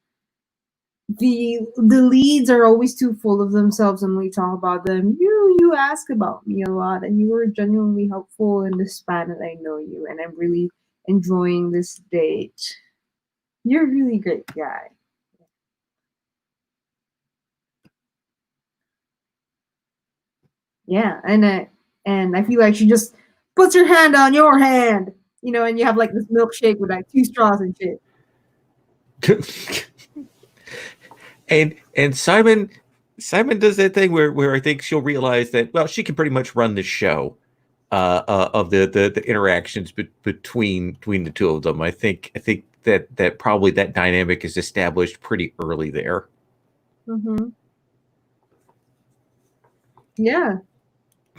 the leads are always too full of themselves when we talk about them. You ask about me a lot, and you were genuinely helpful in the span that I know you, and I'm really enjoying this date. You're a really great guy. Yeah, and I feel like she just puts her hand on your hand, and you have like this milkshake with like 2 straws and shit. And Simon does that thing where I think she'll realize that, well, she can pretty much run the show of the interactions between the two of them. I think that probably that dynamic is established pretty early there. Mm-hmm. Yeah.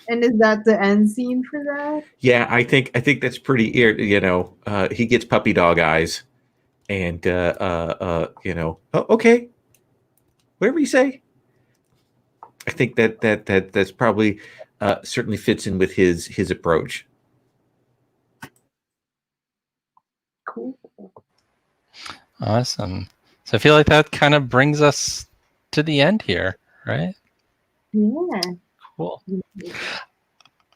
And is that the end scene for that? Yeah, I think that's pretty. He gets puppy dog eyes, and oh, okay, whatever you say. I think that's probably certainly fits in with his approach. Cool. Awesome. So I feel like that kind of brings us to the end here, right? Yeah. Cool.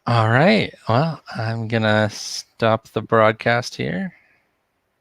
All right. Well, I'm going to stop the broadcast here.